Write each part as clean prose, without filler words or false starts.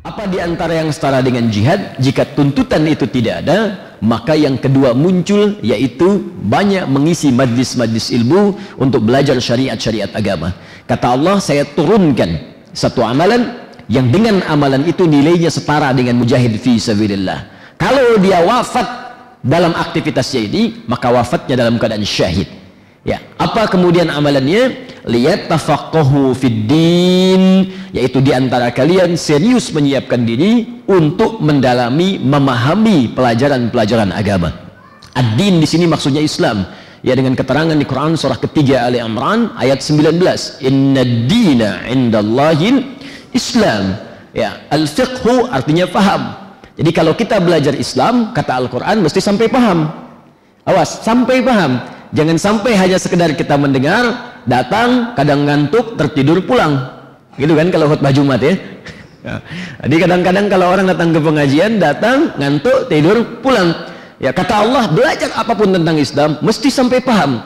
Apa di antara yang setara dengan jihad? Jika tuntutan itu tidak ada, maka yang kedua muncul, yaitu banyak mengisi majlis-majlis ilmu untuk belajar syariat-syariat agama. Kata Allah, saya turunkan satu amalan yang dengan amalan itu nilainya setara dengan mujahid fi sabilillah. Kalau dia wafat dalam aktivitasnya ini, maka wafatnya dalam keadaan syahid. Ya, apa kemudian amalannya? Lihat tafaqahu fid din, yaitu di antara kalian serius menyiapkan diri untuk mendalami, memahami pelajaran-pelajaran agama. Ad-din di sini maksudnya Islam. Ya, dengan keterangan di Quran surah ketiga Ali Imran ayat 19. Inna ad-dina 'indallahil Islam. Ya, al-fiqhu artinya paham. Jadi kalau kita belajar Islam, kata Al-Quran mesti sampai paham. Awas, sampai paham. Jangan sampai hanya sekedar kita mendengar, datang, kadang ngantuk, tertidur, pulang. Gitu kan kalau khutbah Jumat ya. Jadi kadang-kadang kalau orang datang ke pengajian, datang, ngantuk, tidur, pulang. Ya, kata Allah, belajar apapun tentang Islam mesti sampai paham.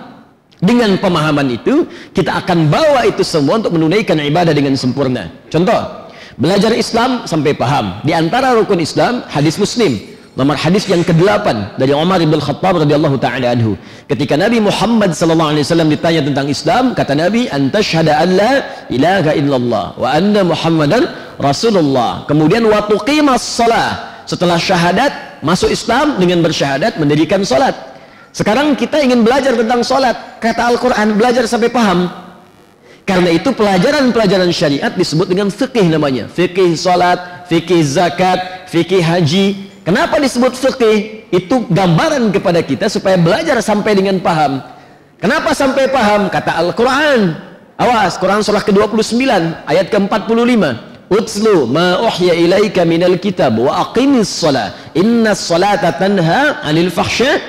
Dengan pemahaman itu, kita akan bawa itu semua untuk menunaikan ibadah dengan sempurna. Contoh, belajar Islam sampai paham. Di antara rukun Islam, hadis Muslim. Nomor hadis yang ke-8 dari Umar bin Khattab radhiyallahu ta'ala anhu. Ketika Nabi Muhammad sallallahu alaihi wasallam ditanya tentang Islam, kata Nabi, "Antashhada an la ilaha illallah wa anna Muhammadan Rasulullah." Kemudian wa tuqimas shalah. Setelah syahadat, masuk Islam dengan bersyahadat, mendirikan salat. Sekarang kita ingin belajar tentang salat. Kata Al-Qur'an, belajar sampai paham. Karena itu pelajaran-pelajaran syariat disebut dengan fikih namanya. Fikih salat, fikih zakat, fikih haji. Kenapa disebut fikih? Itu gambaran kepada kita supaya belajar sampai dengan paham. Kenapa sampai paham? Kata Al-Quran. Awas, Quran surah ke-29 ayat ke-45. Utslu ma uhya ilaika minal kitab wa aqimis shalah. Innas salata tanha 'anil fahsya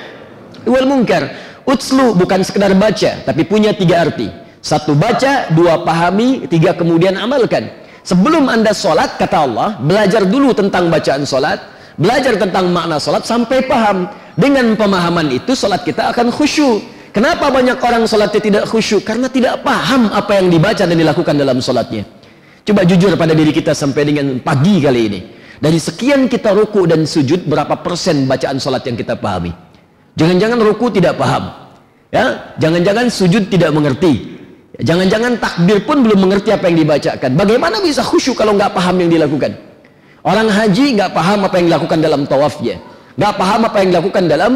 wal munkar. Utslu bukan sekedar baca, tapi punya 3 arti. 1 baca, 2 pahami, 3 kemudian amalkan. Sebelum Anda sholat, kata Allah, belajar dulu tentang bacaan sholat, belajar tentang makna sholat sampai paham. Dengan pemahaman itu sholat kita akan khusyuk. Kenapa banyak orang sholatnya tidak khusyuk? Karena tidak paham apa yang dibaca dan dilakukan dalam sholatnya. Coba jujur pada diri kita sampai dengan pagi kali ini. Dari sekian kita ruku dan sujud, berapa persen bacaan sholat yang kita pahami? Jangan-jangan ruku tidak paham, ya? Jangan-jangan sujud tidak mengerti, jangan-jangan takbir pun belum mengerti apa yang dibacakan. Bagaimana bisa khusyuk kalau nggak paham yang dilakukan? Orang haji nggak paham apa yang dilakukan dalam tawafnya, nggak paham apa yang dilakukan dalam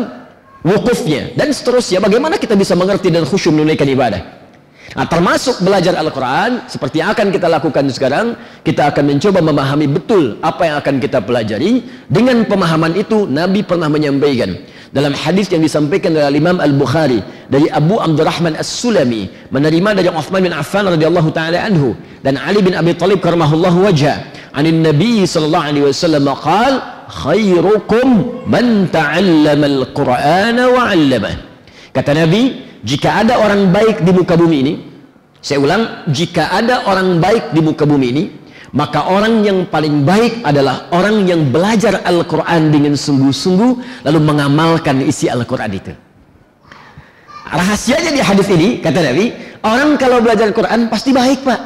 wukufnya, dan seterusnya. Bagaimana kita bisa mengerti dan khusyuk menunaikan ibadah? Nah, termasuk belajar Al-Quran seperti yang akan kita lakukan sekarang. Kita akan mencoba memahami betul apa yang akan kita pelajari. Dengan pemahaman itu, Nabi pernah menyampaikan dalam hadis yang disampaikan oleh Imam Al-Bukhari dari Abu Abdurrahman As-Sulami, menerima dari Uthman bin Affan radhiyallahu ta'ala anhu dan Ali bin Abi Thalib karamahullahu wajha, anin Nabi sallallahu alaihi wasallam qaal, khairukum man ta'allama al-Qur'ana wa 'allamah. Kata Nabi, jika ada orang baik di muka bumi ini, saya ulang, jika ada orang baik di muka bumi ini, maka orang yang paling baik adalah orang yang belajar Al-Quran dengan sungguh-sungguh lalu mengamalkan isi Al-Quran itu. Rahasianya di hadis ini, kata Nabi, orang kalau belajar Al-Quran pasti baik, Pak,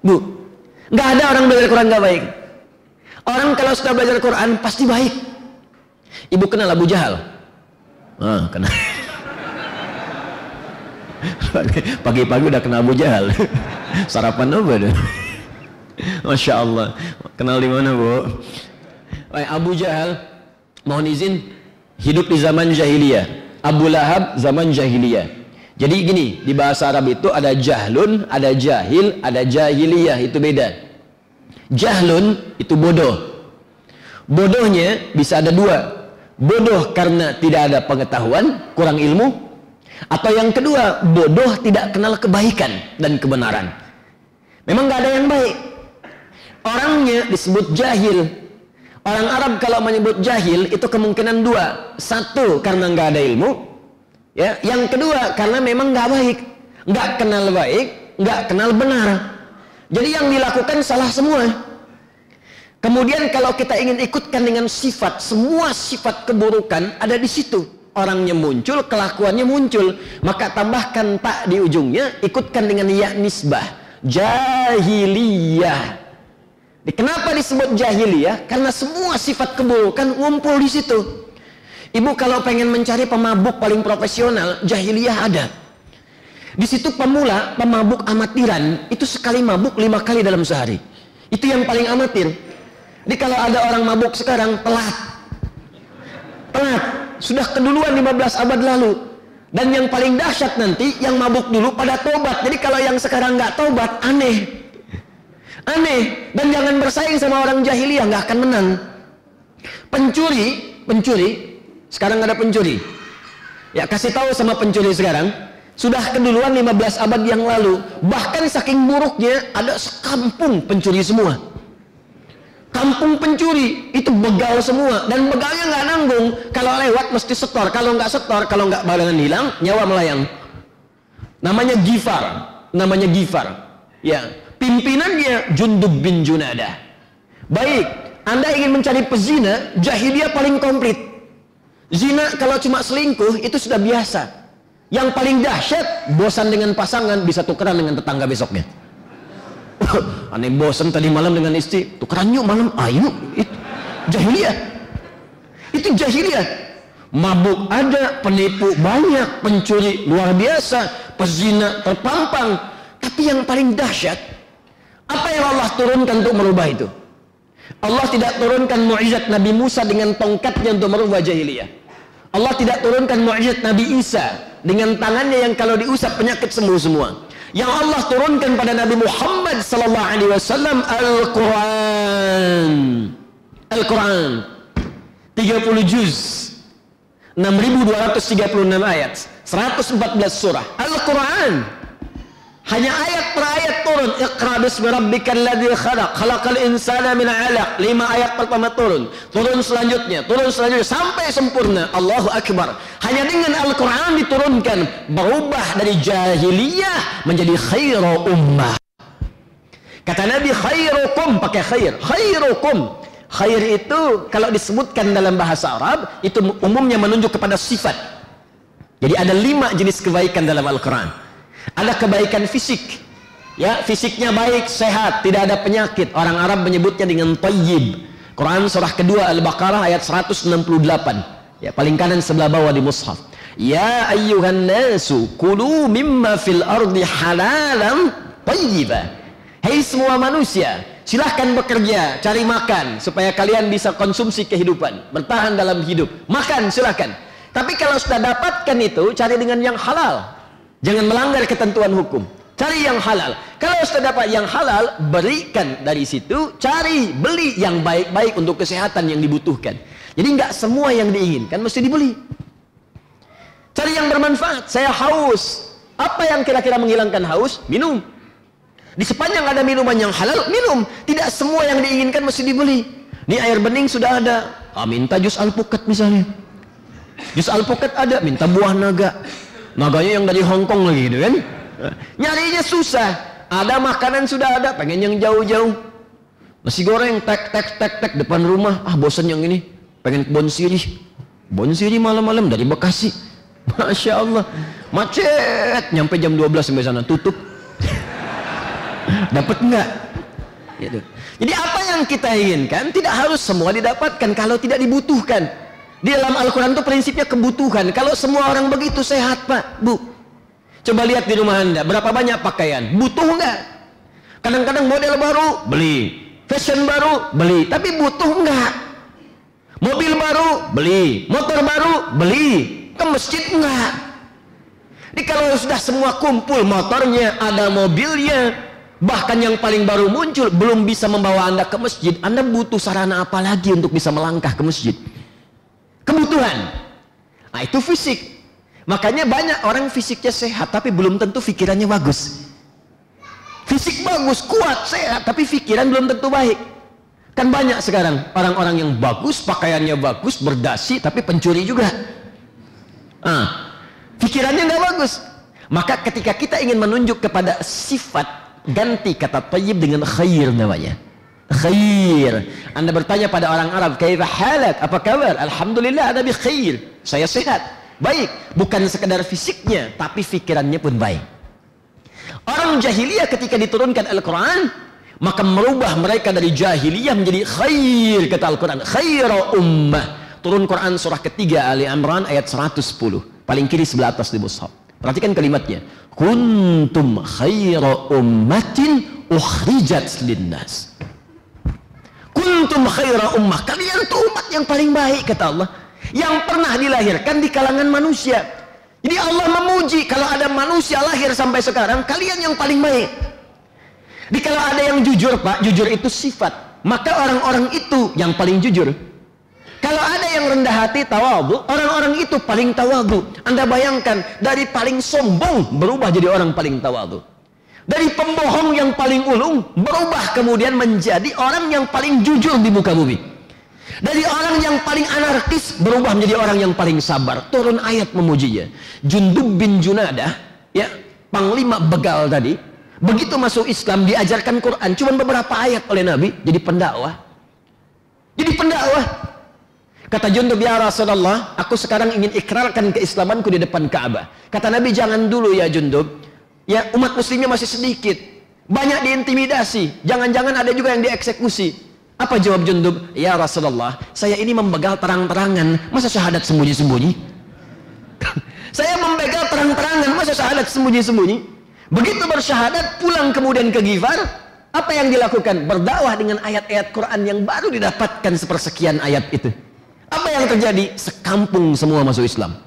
Bu. Nggak ada orang belajar Al-Quran nggak baik. Orang kalau sudah belajar Al-Quran pasti baik. Ibu kenal Abu Jahal? Kenal. Pagi-pagi udah kenal Abu Jahal. Sarapan apa deh? Masya Allah. Kenal di mana, Bu? Abu Jahal, mohon izin, hidup di zaman jahiliyah. Abu Lahab zaman jahiliyah. Jadi gini, di bahasa Arab itu ada jahlun, ada jahil, ada jahiliyah. Itu beda. Jahlun itu bodoh. Bodohnya bisa ada 2. Bodoh karena tidak ada pengetahuan, kurang ilmu. Atau yang kedua, bodoh tidak kenal kebaikan dan kebenaran. Memang gak ada yang baik. Orangnya disebut jahil. Orang Arab kalau menyebut jahil itu kemungkinan 2. 1, karena nggak ada ilmu, ya. Yang kedua, karena memang nggak baik, nggak kenal baik, nggak kenal benar. Jadi yang dilakukan salah semua. Kemudian kalau kita ingin ikutkan dengan sifat, semua sifat keburukan ada di situ. Orangnya muncul, kelakuannya muncul, maka tambahkan tak di ujungnya, ikutkan dengan ya nisbah, jahiliyah. Kenapa disebut jahiliyah? Karena semua sifat keburukan ngumpul di situ. Ibu kalau pengen mencari pemabuk paling profesional, jahiliyah ada. Di situ pemula, pemabuk amatiran, itu sekali mabuk 5 kali dalam sehari. Itu yang paling amatir. Jadi kalau ada orang mabuk sekarang, telat. Sudah keduluan 15 abad lalu. Dan yang paling dahsyat nanti, yang mabuk dulu pada tobat. Jadi kalau yang sekarang nggak tobat, aneh. Dan jangan bersaing sama orang jahiliyah, nggak akan menang. Pencuri, sekarang ada pencuri. Ya, kasih tahu sama pencuri sekarang, sudah keduluan 15 abad yang lalu. Bahkan saking buruknya, ada sekampung pencuri semua. Kampung pencuri, itu begal semua. Dan begalnya nggak nanggung. Kalau lewat mesti setor. Kalau nggak setor, kalau nggak barengan hilang, nyawa melayang. Namanya Gifar. Ya. Pimpinannya Jundub bin Junadah. Baik, Anda ingin mencari pezina, jahiliyah paling komplit. Zina kalau cuma selingkuh itu sudah biasa. Yang paling dahsyat, bosan dengan pasangan bisa tukeran dengan tetangga besoknya. Aneh bosan tadi malam dengan istri, tukeran yuk malam, ayo. Itu jahiliyah. Mabuk ada, penipu banyak, pencuri luar biasa, pezina terpampang. Tapi yang paling dahsyat, apa yang Allah turunkan untuk merubah itu? Allah tidak turunkan mukjizat Nabi Musa dengan tongkatnya untuk merubah jahiliyah. Allah tidak turunkan mukjizat Nabi Isa dengan tangannya yang kalau diusap penyakit sembuh semua. Yang Allah turunkan pada Nabi Muhammad sallallahu alaihi wasallam Al-Quran 30 juz, 6.236 ayat, 114 surah. Al-Quran hanya ayat per ayat turun. Iqra bismi rabbikal ladzi khalaq, khalaqal insana min 'alaq. 5 ayat pertama turun selanjutnya sampai sempurna. Allahu akbar. Hanya dengan Al-Qur'an diturunkan, berubah dari jahiliyah menjadi khairu ummah. Kata Nabi, khairukum, pakai khairukum. Khair itu kalau disebutkan dalam bahasa Arab itu umumnya menunjuk kepada sifat. Jadi ada 5 jenis kebaikan dalam Al-Qur'an. Ada kebaikan fisik, ya, fisiknya baik, sehat, tidak ada penyakit. Orang Arab menyebutnya dengan thayyib. Quran surah kedua Al-Baqarah ayat 168, ya, paling kanan sebelah bawah di mushaf. Ya ayyuhan nasu kulu mimma fil ardi halalan thayyiba. Hei semua manusia, silahkan bekerja, cari makan supaya kalian bisa konsumsi kehidupan, bertahan dalam hidup. Makan silahkan. Tapi kalau sudah dapatkan itu, cari dengan yang halal. Jangan melanggar ketentuan hukum. Cari yang halal. Kalau sudah dapat yang halal, berikan dari situ. Cari, beli yang baik-baik untuk kesehatan yang dibutuhkan. Jadi nggak semua yang diinginkan mesti dibeli. Cari yang bermanfaat. Saya haus. Apa yang kira-kira menghilangkan haus? Minum. Di sepanjang ada minuman yang halal, minum. Tidak semua yang diinginkan mesti dibeli. Ini air bening sudah ada. Minta jus alpukat misalnya. Jus alpukat ada, minta buah naga. Naganya yang dari Hongkong lagi gitu kan. Nyarinya susah. Ada makanan sudah ada, pengen yang jauh-jauh. Nasi goreng tek depan rumah. Bosan yang ini, pengen kebon sirih malam-malam dari Bekasi. Masya Allah, macet nyampe jam 12 sampai sana, tutup. Dapat enggak? Gitu. Jadi apa yang kita inginkan tidak harus semua didapatkan kalau tidak dibutuhkan. Di dalam Al-Quran itu prinsipnya kebutuhan. Kalau semua orang begitu, sehat Pak, Bu. Coba lihat di rumah Anda, berapa banyak pakaian? Butuh enggak? Kadang-kadang model baru, beli. Fashion baru, beli. Tapi butuh enggak? Mobil baru, beli. Motor baru, beli. Ke masjid enggak? Jadi kalau sudah semua kumpul, motornya, ada mobilnya, bahkan yang paling baru muncul, belum bisa membawa Anda ke masjid, Anda butuh sarana apa lagi untuk bisa melangkah ke masjid? Kebutuhan. Nah, itu fisik. Makanya banyak orang fisiknya sehat tapi belum tentu pikirannya bagus. Fisik bagus, kuat, sehat, tapi pikiran belum tentu baik. Kan banyak sekarang orang-orang yang bagus, pakaiannya bagus, berdasi, tapi pencuri juga. Pikirannya nggak bagus. Maka ketika kita ingin menunjuk kepada sifat, ganti kata thayyib dengan khair namanya. Khair. Anda bertanya pada orang Arab, kaifa halak? Apa kabar? Alhamdulillah ana bi khair. Saya sehat. Baik, bukan sekedar fisiknya, tapi pikirannya pun baik. Orang jahiliyah ketika diturunkan Al-Quran, maka merubah mereka dari jahiliyah menjadi khair, kata Al-Quran, khairu ummah. Turun Quran surah ketiga Ali Imran ayat 110, paling kiri sebelah atas di mushaf. Perhatikan kalimatnya, kuntum khairu ummatin ukhrijat linnas. Kuntum khairu ummah, kalian itu umat yang paling baik, kata Allah, yang pernah dilahirkan di kalangan manusia. Jadi Allah memuji, kalau ada manusia lahir sampai sekarang, kalian yang paling baik. Jadi kalau ada yang jujur, Pak, jujur itu sifat, maka orang-orang itu yang paling jujur. Kalau ada yang rendah hati, tawadhu, orang-orang itu paling tawadhu. Anda bayangkan, dari paling sombong berubah jadi orang paling tawadhu. Dari pembohong yang paling ulung berubah kemudian menjadi orang yang paling jujur di muka bumi. Dari orang yang paling anarkis berubah menjadi orang yang paling sabar. Turun ayat memujinya. Jundub bin Junadah, ya, panglima begal tadi, begitu masuk Islam diajarkan Quran cuma beberapa ayat oleh Nabi, jadi pendakwah. Jadi pendakwah. Kata Jundub, ya Rasulullah, aku sekarang ingin ikrarkan keislamanku di depan Ka'bah. Kata Nabi, jangan dulu ya Jundub. Ya, umat muslimnya masih sedikit. Banyak diintimidasi. Jangan-jangan ada juga yang dieksekusi. Apa jawab Jundub? Ya Rasulullah, saya ini membegal terang-terangan. Masa syahadat sembunyi-sembunyi? Saya membegal terang-terangan. Masa syahadat sembunyi-sembunyi? Begitu bersyahadat, pulang kemudian ke Ghifar. Apa yang dilakukan? Berdakwah dengan ayat-ayat Quran yang baru didapatkan sepersekian ayat itu. Apa yang terjadi? Sekampung semua masuk Islam.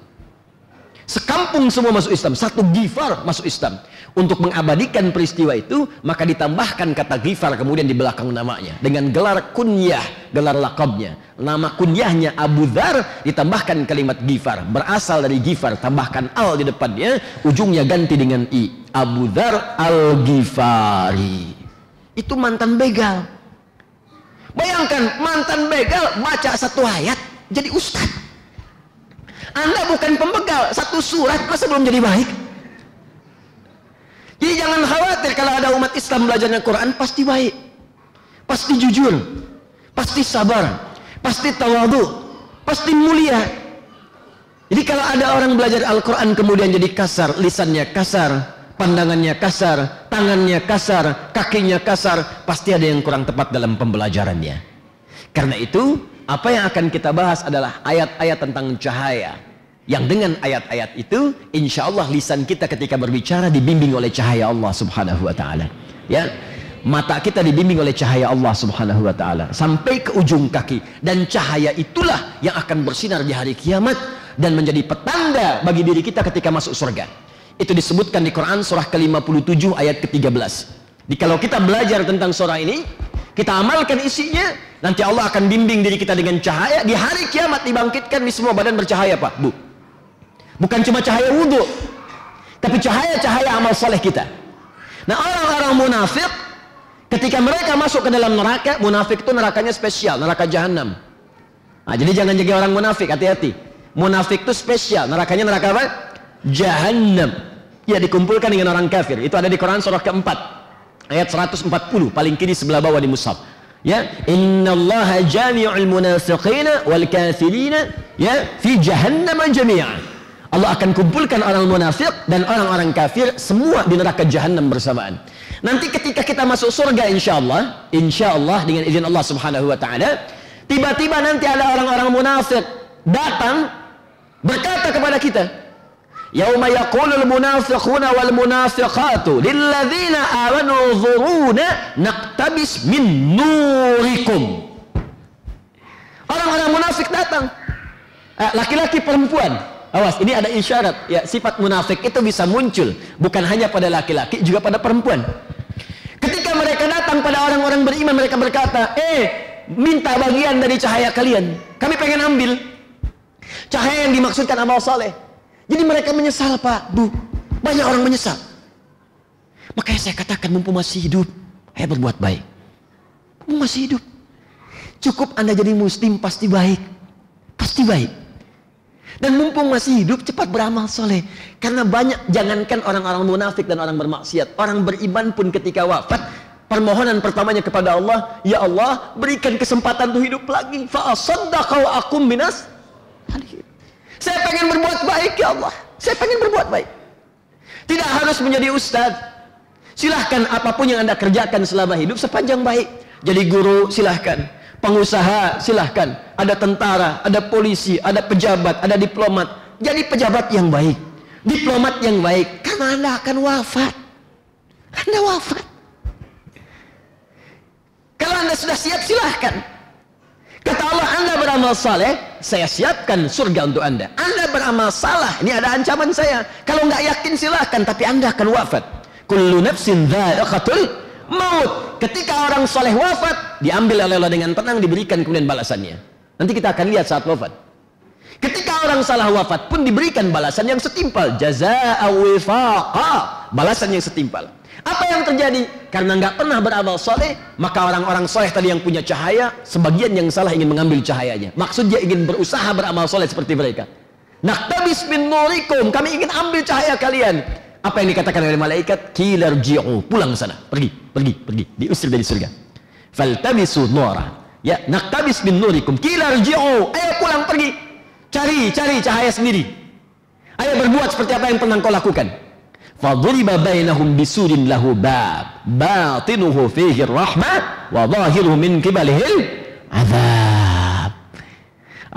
Sekampung semua masuk Islam. Satu Ghifar masuk Islam. Untuk mengabadikan peristiwa itu, maka ditambahkan kata Ghifar kemudian di belakang namanya dengan gelar kunyah, gelar lakabnya. Nama kunyahnya Abu Dzar, ditambahkan kalimat Ghifar. Berasal dari Ghifar, tambahkan al di depannya, ujungnya ganti dengan i. Abu Dzar Al-Ghifari. Itu mantan begal. Bayangkan, mantan begal baca satu ayat jadi ustaz. Anda bukan pembegal, satu surat masa belum jadi baik? Jadi jangan khawatir kalau ada umat Islam belajarnya Quran, pasti baik, pasti jujur, pasti sabar, pasti tawadhu, pasti mulia. Jadi kalau ada orang belajar Al-Quran kemudian jadi kasar, lisannya kasar, pandangannya kasar, tangannya kasar, kakinya kasar, pasti ada yang kurang tepat dalam pembelajarannya. Karena itu, apa yang akan kita bahas adalah ayat-ayat tentang cahaya. Yang dengan ayat-ayat itu, insya Allah lisan kita ketika berbicara dibimbing oleh cahaya Allah subhanahu wa ta'ala. Ya, mata kita dibimbing oleh cahaya Allah subhanahu wa ta'ala sampai ke ujung kaki. Dan cahaya itulah yang akan bersinar di hari kiamat dan menjadi petanda bagi diri kita ketika masuk surga. Itu disebutkan di Quran surah ke-57 ayat ke-13. Jadi kalau kita belajar tentang surah ini, kita amalkan isinya, nanti Allah akan bimbing diri kita dengan cahaya. Di hari kiamat dibangkitkan di semua badan bercahaya, Pak, Bu. Bukan cuma cahaya wudhu, tapi cahaya-cahaya amal soleh kita. Nah, orang-orang munafik ketika mereka masuk ke dalam neraka, munafik itu nerakanya spesial, neraka jahanam. Nah, jadi jangan jadi orang munafik, hati-hati. Munafik itu spesial, nerakanya neraka apa? Jahannam. Ya, dikumpulkan dengan orang kafir. Itu ada di Quran surah keempat ayat 140, paling kiri sebelah bawah di mushaf. Ya, innallaha jami'ul munafiqina wal kafirina ya fi jahannam jami'an. Allah akan kumpulkan orang munafik dan orang-orang kafir semua di neraka jahanam bersamaan. Nanti ketika kita masuk surga insya Allah dengan izin Allah subhanahu wa ta'ala, tiba-tiba nanti ada orang-orang munafik datang berkata kepada kita, yauma yaqulul munafiquna wal munafiqatu lilladzina amanu dhuruna naqtabis min nurikum. Orang-orang munafik datang, laki-laki perempuan. Awas, ini ada isyarat ya, sifat munafik itu bisa muncul bukan hanya pada laki-laki, juga pada perempuan. Ketika mereka datang pada orang-orang beriman, mereka berkata, minta bagian dari cahaya kalian, kami pengen ambil. Cahaya yang dimaksudkan amal saleh. Jadi mereka menyesal, Pak, Bu, banyak orang menyesal. Makanya saya katakan, mumpung masih hidup, berbuat baik. Mumpung masih hidup, cukup Anda jadi muslim, pasti baik, pasti baik. Dan mumpung masih hidup, cepat beramal soleh. Karena banyak, jangankan orang-orang munafik dan orang bermaksiat, orang beriman pun ketika wafat, permohonan pertamanya kepada Allah, ya Allah, berikan kesempatan untuk hidup lagi. Fa'asaddaqau akum minas. Saya pengen berbuat baik, ya Allah. Saya pengen berbuat baik. Tidak harus menjadi ustaz. Silahkan apapun yang Anda kerjakan selama hidup sepanjang baik. Jadi guru silahkan, pengusaha silahkan, ada tentara, ada polisi, ada pejabat, ada diplomat. Jadi pejabat yang baik, diplomat yang baik, karena Anda akan wafat. Anda wafat. Kalau Anda sudah siap, silahkan. Kata Allah, Anda beramal saleh, saya siapkan surga untuk Anda. Anda beramal salah, ini ada ancaman saya. Kalau nggak yakin silahkan, tapi Anda akan wafat. Kullu nafsin dha'iqatul maut. Ketika orang saleh wafat, diambil oleh Allah dengan tenang, diberikan kemudian balasannya. Nanti kita akan lihat saat wafat. Ketika orang salah wafat pun diberikan balasan yang setimpal. Jazaa'a wifaqa, balasan yang setimpal. Apa yang terjadi? Karena nggak pernah beramal soleh, maka orang-orang soleh tadi yang punya cahaya, sebagian yang salah ingin mengambil cahayanya. Maksudnya ingin berusaha beramal soleh seperti mereka. Naktabis min nurikum, kami ingin ambil cahaya kalian. Apa yang dikatakan oleh malaikat? Kilarji'u, pulang sana, pergi, diusir dari surga. Faltabisu nura, ya, naktabis min nurikum, kilarji'u, ayo pulang, pergi, cari cahaya sendiri. Ayo berbuat seperti apa yang pernah kau lakukan. Fadriba bainahum bisurin lahu bab batinuhu fihi rahmah wa zahiruhu min qibalihil azab.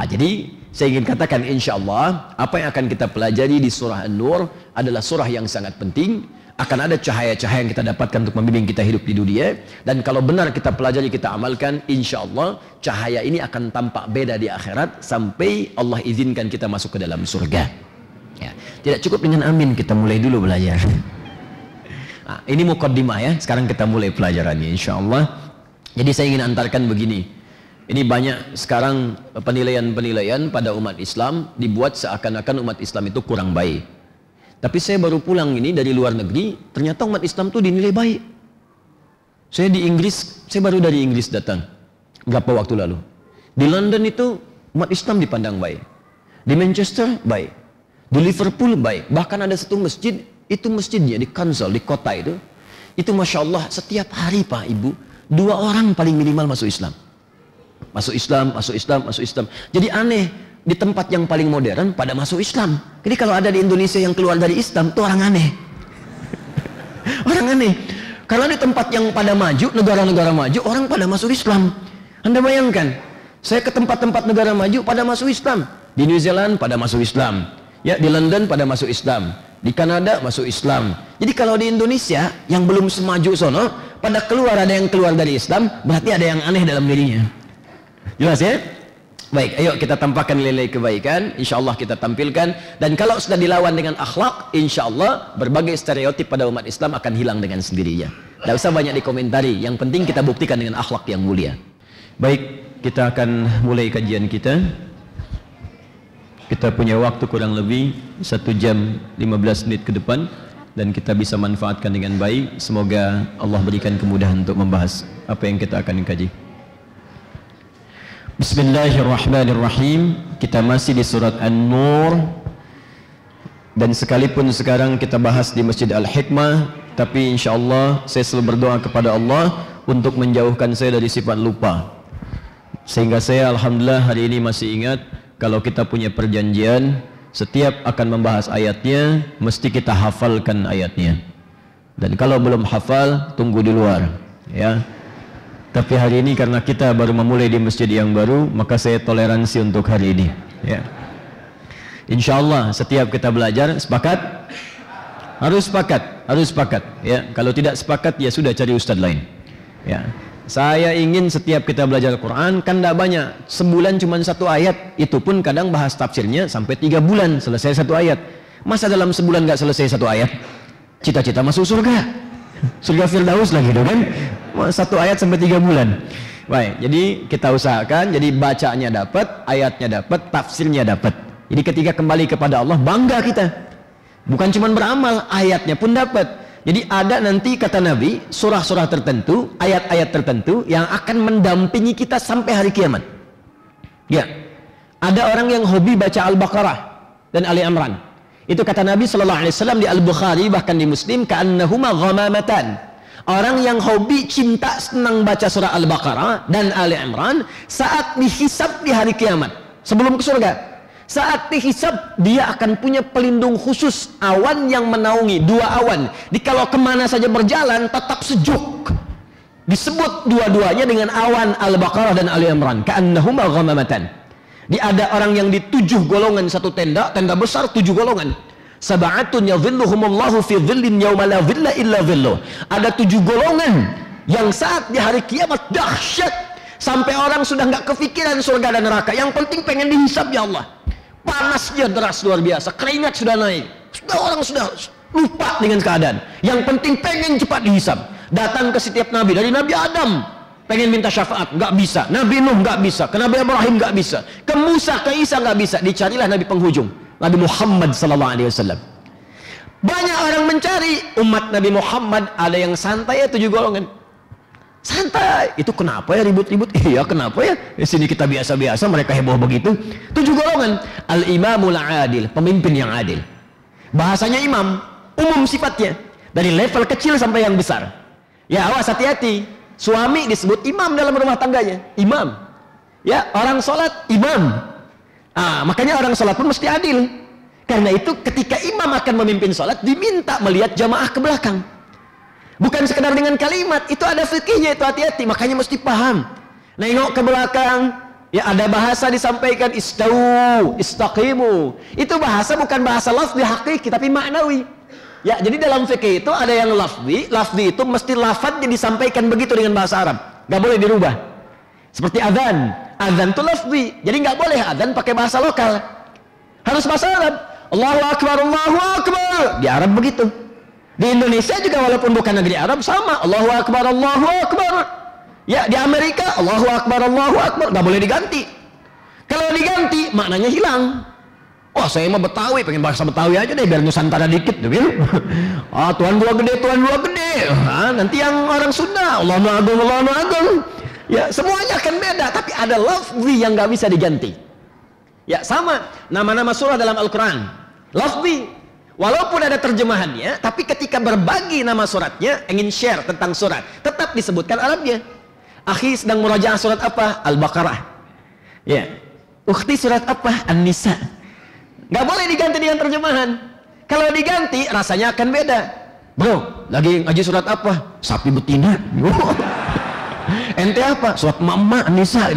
Jadi saya ingin katakan insyaallah apa yang akan kita pelajari di surah An-Nur adalah surah yang sangat penting. Akan ada cahaya-cahaya yang kita dapatkan untuk membimbing kita hidup di dunia, dan kalau benar kita pelajari, kita amalkan, insyaallah cahaya ini akan tampak beda di akhirat sampai Allah izinkan kita masuk ke dalam surga. Ya, tidak cukup dengan amin, kita mulai dulu belajar. Nah, ini muqaddimah ya, sekarang kita mulai pelajarannya insyaallah. Jadi saya ingin antarkan begini. Ini banyak sekarang penilaian-penilaian pada umat Islam dibuat seakan-akan umat Islam itu kurang baik. Tapi saya baru pulang ini dari luar negeri, ternyata umat Islam itu dinilai baik. Saya di Inggris, saya baru dari Inggris datang berapa waktu lalu. Di London itu umat Islam dipandang baik. Di Manchester baik. Di Liverpool baik, bahkan ada satu masjid, itu masjidnya di Kansal, di kota itu Masya Allah setiap hari Pak Ibu, 2 orang paling minimal masuk Islam. Masuk Islam. Jadi aneh, di tempat yang paling modern pada masuk Islam. Jadi kalau ada di Indonesia yang keluar dari Islam, itu orang aneh. Orang aneh. Kalau di tempat yang pada maju, negara-negara maju, orang pada masuk Islam. Anda bayangkan, saya ke tempat-tempat negara maju pada masuk Islam. Di New Zealand pada masuk Islam. Ya, di London pada masuk Islam, di Kanada masuk Islam. Jadi kalau di Indonesia yang belum semaju sono, pada keluar ada yang keluar dari Islam, berarti ada yang aneh dalam dirinya. Jelas ya? Baik, ayo kita tampakkan nilai kebaikan, insyaallah kita tampilkan. Dan kalau sudah dilawan dengan akhlak, insyaallah berbagai stereotip pada umat Islam akan hilang dengan sendirinya. Tidak usah banyak dikomentari, yang penting kita buktikan dengan akhlak yang mulia. Baik, kita akan mulai kajian kita. Kita punya waktu kurang lebih 1 jam 15 menit ke depan, dan kita bisa manfaatkan dengan baik. Semoga Allah berikan kemudahan untuk membahas apa yang kita akan kaji. Bismillahirrahmanirrahim. Kita masih di surat An-Nur, dan sekalipun sekarang kita bahas di Masjid Al-Hikmah, tapi insyaallah saya selalu berdoa kepada Allah untuk menjauhkan saya dari sifat lupa, sehingga saya alhamdulillah hari ini masih ingat kalau kita punya perjanjian, setiap akan membahas ayatnya, mesti kita hafalkan ayatnya. Dan kalau belum hafal, tunggu di luar. Ya. Tapi hari ini karena kita baru memulai di masjid yang baru, maka saya toleransi untuk hari ini. Ya. InsyaAllah setiap kita belajar, sepakat? Harus sepakat. Ya. Kalau tidak sepakat, ya sudah cari ustadz lain. Ya. Saya ingin setiap kita belajar Al-Quran, kan tidak banyak, sebulan cuma 1 ayat, itu pun kadang bahas tafsirnya sampai 3 bulan selesai 1 ayat. Masa dalam sebulan nggak selesai 1 ayat? Cita-cita masuk surga Firdaus lagi kan? 1 ayat sampai 3 bulan. Baik, jadi kita usahakan, jadi bacanya dapat, ayatnya dapat, tafsirnya dapat. Jadi ketika kembali kepada Allah, bangga kita. Bukan cuma beramal, ayatnya pun dapat. Jadi ada nanti kata Nabi, surah-surah tertentu, ayat-ayat tertentu yang akan mendampingi kita sampai hari kiamat. Ya, ada orang yang hobi baca Al-Baqarah dan Ali Imran. Itu kata Nabi SAW di Al-Bukhari, bahkan di Muslim, ka'annahuma ghamamatan. Orang yang hobi, cinta, senang baca surah Al-Baqarah dan Ali Imran saat dihisab di hari kiamat, sebelum ke surga. Saat dihisab, dia akan punya pelindung khusus, awan yang menaungi, 2 awan. Di kalau kemana saja berjalan tetap sejuk. Disebut dua-duanya dengan awan Al-Baqarah dan Ali Imran. Ka'annahuma ghamamatan. Ada orang yang di 7 golongan satu tenda, tenda besar 7 golongan. Sab'atun yadhilluhumullahu fi dhillin yawma la dhilla illa dhilluh. Ada 7 golongan yang saat di hari kiamat dahsyat, sampai orang sudah nggak kepikiran surga dan neraka. Yang penting pengen dihisab ya Allah. Panasnya deras luar biasa, keringat sudah naik, orang sudah lupa dengan keadaan. Yang penting pengen cepat dihisab. Datang ke setiap nabi, dari Nabi Adam pengen minta syafaat, nggak bisa. Nabi Nuh nggak bisa, ke Nabi Ibrahim nggak bisa, ke Musa, ke Isa nggak bisa. Dicarilah Nabi penghujung, Nabi Muhammad SAW. Banyak orang mencari. Umat Nabi Muhammad ada yang santai ya 7 golongan. Santai. Itu kenapa ya ribut-ribut? Iya kenapa ya? Di sini kita biasa-biasa, mereka heboh begitu. 7 golongan. Al-imamul adil, pemimpin yang adil. Bahasanya imam, umum sifatnya, dari level kecil sampai yang besar. Ya awas, hati-hati. Suami disebut imam dalam rumah tangganya, imam. Ya, orang sholat imam. Makanya orang sholat pun mesti adil. Karena itu ketika imam akan memimpin sholat, diminta melihat jamaah ke belakang. Bukan sekedar dengan kalimat, itu ada fikihnya, itu hati-hati. Makanya mesti paham. Nengok ke belakang, ya ada bahasa disampaikan, istau, istaqimu. Itu bahasa bukan bahasa lafzi hakiki, tapi maknawi. Ya, jadi dalam fikih itu ada yang lafzi. Lafzi itu mesti lafadznya disampaikan begitu dengan bahasa Arab. Gak boleh dirubah. Seperti adzan. Adzan itu lafzi. Jadi gak boleh adzan pakai bahasa lokal. Harus bahasa Arab. Allahu Akbar, Allahu Akbar. Di Arab begitu. Di Indonesia juga walaupun bukan negeri Arab sama, Allahu Akbar, Allahu Akbar. Ya, di Amerika Allahu Akbar, Allahu Akbar, nggak boleh diganti. Kalau diganti maknanya hilang. Oh, saya mau Betawi, pengen bahasa Betawi aja deh biar Nusantara dikit, gitu. Tuan gua gede, Tuan gua gede. Nanti yang orang Sunda, Allahu Agung, Allahu Agung. Ya, semuanya akan beda, tapi ada lafzi yang nggak bisa diganti. Ya, sama nama-nama surah dalam Al-Quran, lafzi. Walaupun ada terjemahannya, tapi ketika berbagi nama suratnya, ingin share tentang surat, tetap disebutkan Arabnya. Akhi sedang murajaah surat apa? Al-Baqarah. Ya. Ukhti surat apa? An-Nisa. Gak boleh diganti dengan terjemahan. Kalau diganti, rasanya akan beda. Bro, lagi ngaji surat apa? Sapi betina. Ente apa? Surat Mama An-Nisa.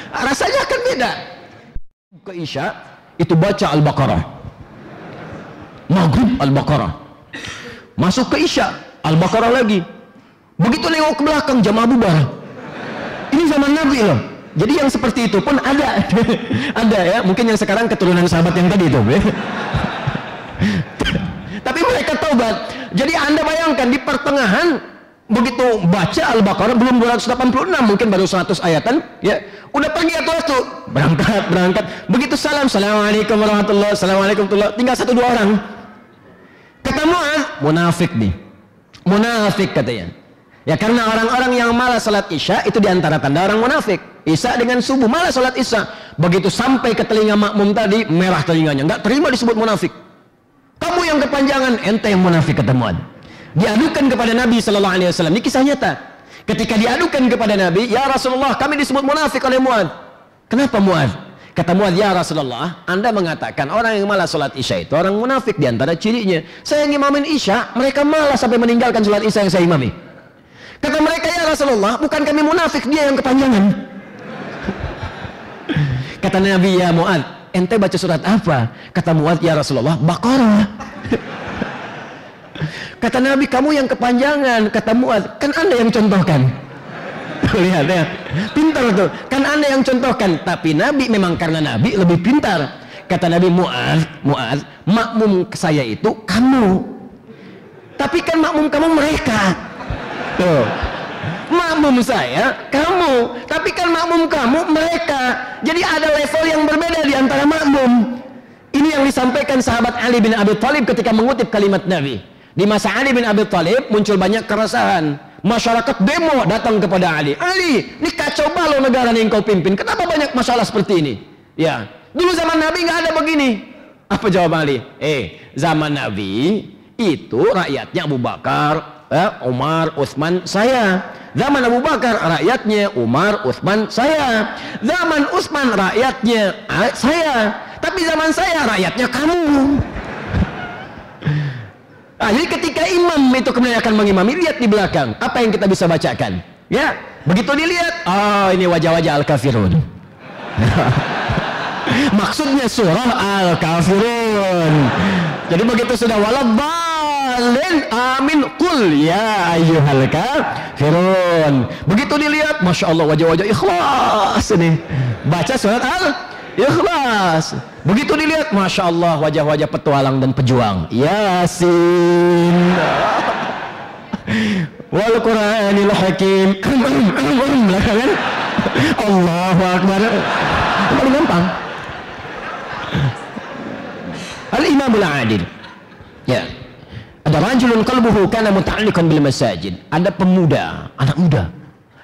Rasanya akan beda. Ke Isya, itu baca Al-Baqarah. Maghrib Al-Baqarah, masuk ke Isya Al-Baqarah lagi. Begitu nengok ke belakang jamaah bubar. Ini zaman Nabi loh. Jadi yang seperti itu pun ada. Ada ya, mungkin yang sekarang keturunan sahabat yang tadi itu ya. Tapi mereka taubat. Jadi Anda bayangkan di pertengahan begitu baca Al-Baqarah belum 286, mungkin baru 100 ayatan ya. Udah pergi waktu berangkat. Begitu salam, assalamualaikum warahmatullahi wabarakatuh, assalamualaikum warahmatullahi wabarakatuh, tinggal 1-2 orang. Kata Mu'adz, munafik nih, munafik katanya. Ya karena orang-orang yang malas salat Isya itu diantara tanda orang munafik. Isya dengan subuh malas salat Isya. Begitu sampai ke telinga makmum tadi, merah telinganya, nggak terima disebut munafik. Kamu yang kepanjangan, ente yang munafik, kata Mu'adz. Diadukan kepada Nabi SAW. Ini kisah nyata. Ketika diadukan kepada Nabi, ya Rasulullah, kami disebut munafik oleh Mu'adz. Kenapa Mu'adz? Kata Mu'adz, ya Rasulullah, Anda mengatakan orang yang malas sholat Isya itu orang munafik. Diantara cirinya, saya yang imamin Isya, mereka malas sampai meninggalkan sholat Isya yang saya imami. Kata mereka, ya Rasulullah, bukan kami munafik, dia yang kepanjangan. Kata Nabi, ya Mu'adz, ente baca surat apa? Kata Mu'adz, ya Rasulullah, Baqarah. Kata Nabi, kamu yang kepanjangan. Kata Mu'adz, kan Anda yang contohkan. Lihat ya, pintar tuh. Kan Anda yang contohkan. Tapi Nabi memang karena Nabi lebih pintar. Kata Nabi, Mu'adz, makmum saya itu kamu. Tapi kan makmum kamu mereka. Tuh. Makmum saya kamu. Tapi kan makmum kamu mereka. Jadi ada level yang berbeda di antara makmum. Ini yang disampaikan sahabat Ali bin Abi Thalib ketika mengutip kalimat Nabi. Di masa Ali bin Abi Thalib muncul banyak keresahan. Masyarakat demo datang kepada Ali. Ali, ini kacau balau negara yang kau pimpin. Kenapa banyak masalah seperti ini? Ya, dulu zaman Nabi nggak ada begini. Apa jawab Ali? Zaman Nabi itu rakyatnya Abu Bakar, Umar, Utsman, saya. Zaman Abu Bakar rakyatnya Umar, Utsman, saya. Zaman Utsman rakyatnya saya. Tapi zaman saya rakyatnya kamu. Jadi ketika imam itu kemudian akan mengimami, lihat di belakang apa yang kita bisa bacakan. Ya, begitu dilihat, oh ini wajah-wajah al-kafirun. Maksudnya surah al-kafirun. Jadi begitu sudah waladhdallin amin qul ya ayyuhal kafirun. Begitu dilihat, masya Allah wajah-wajah ikhlas ini. Baca surat al-ikhlas. Begitu dilihat, masya Allah wajah-wajah petualang dan pejuang. Yasin. Wal Qur'anil Hakim. Belakangan Allahu Akbar. Paling gampang. Al-Imamul Adil. Ya. Ada rajulun qalbuhu kana muta'alliqan bil masajid. Ada pemuda, anak muda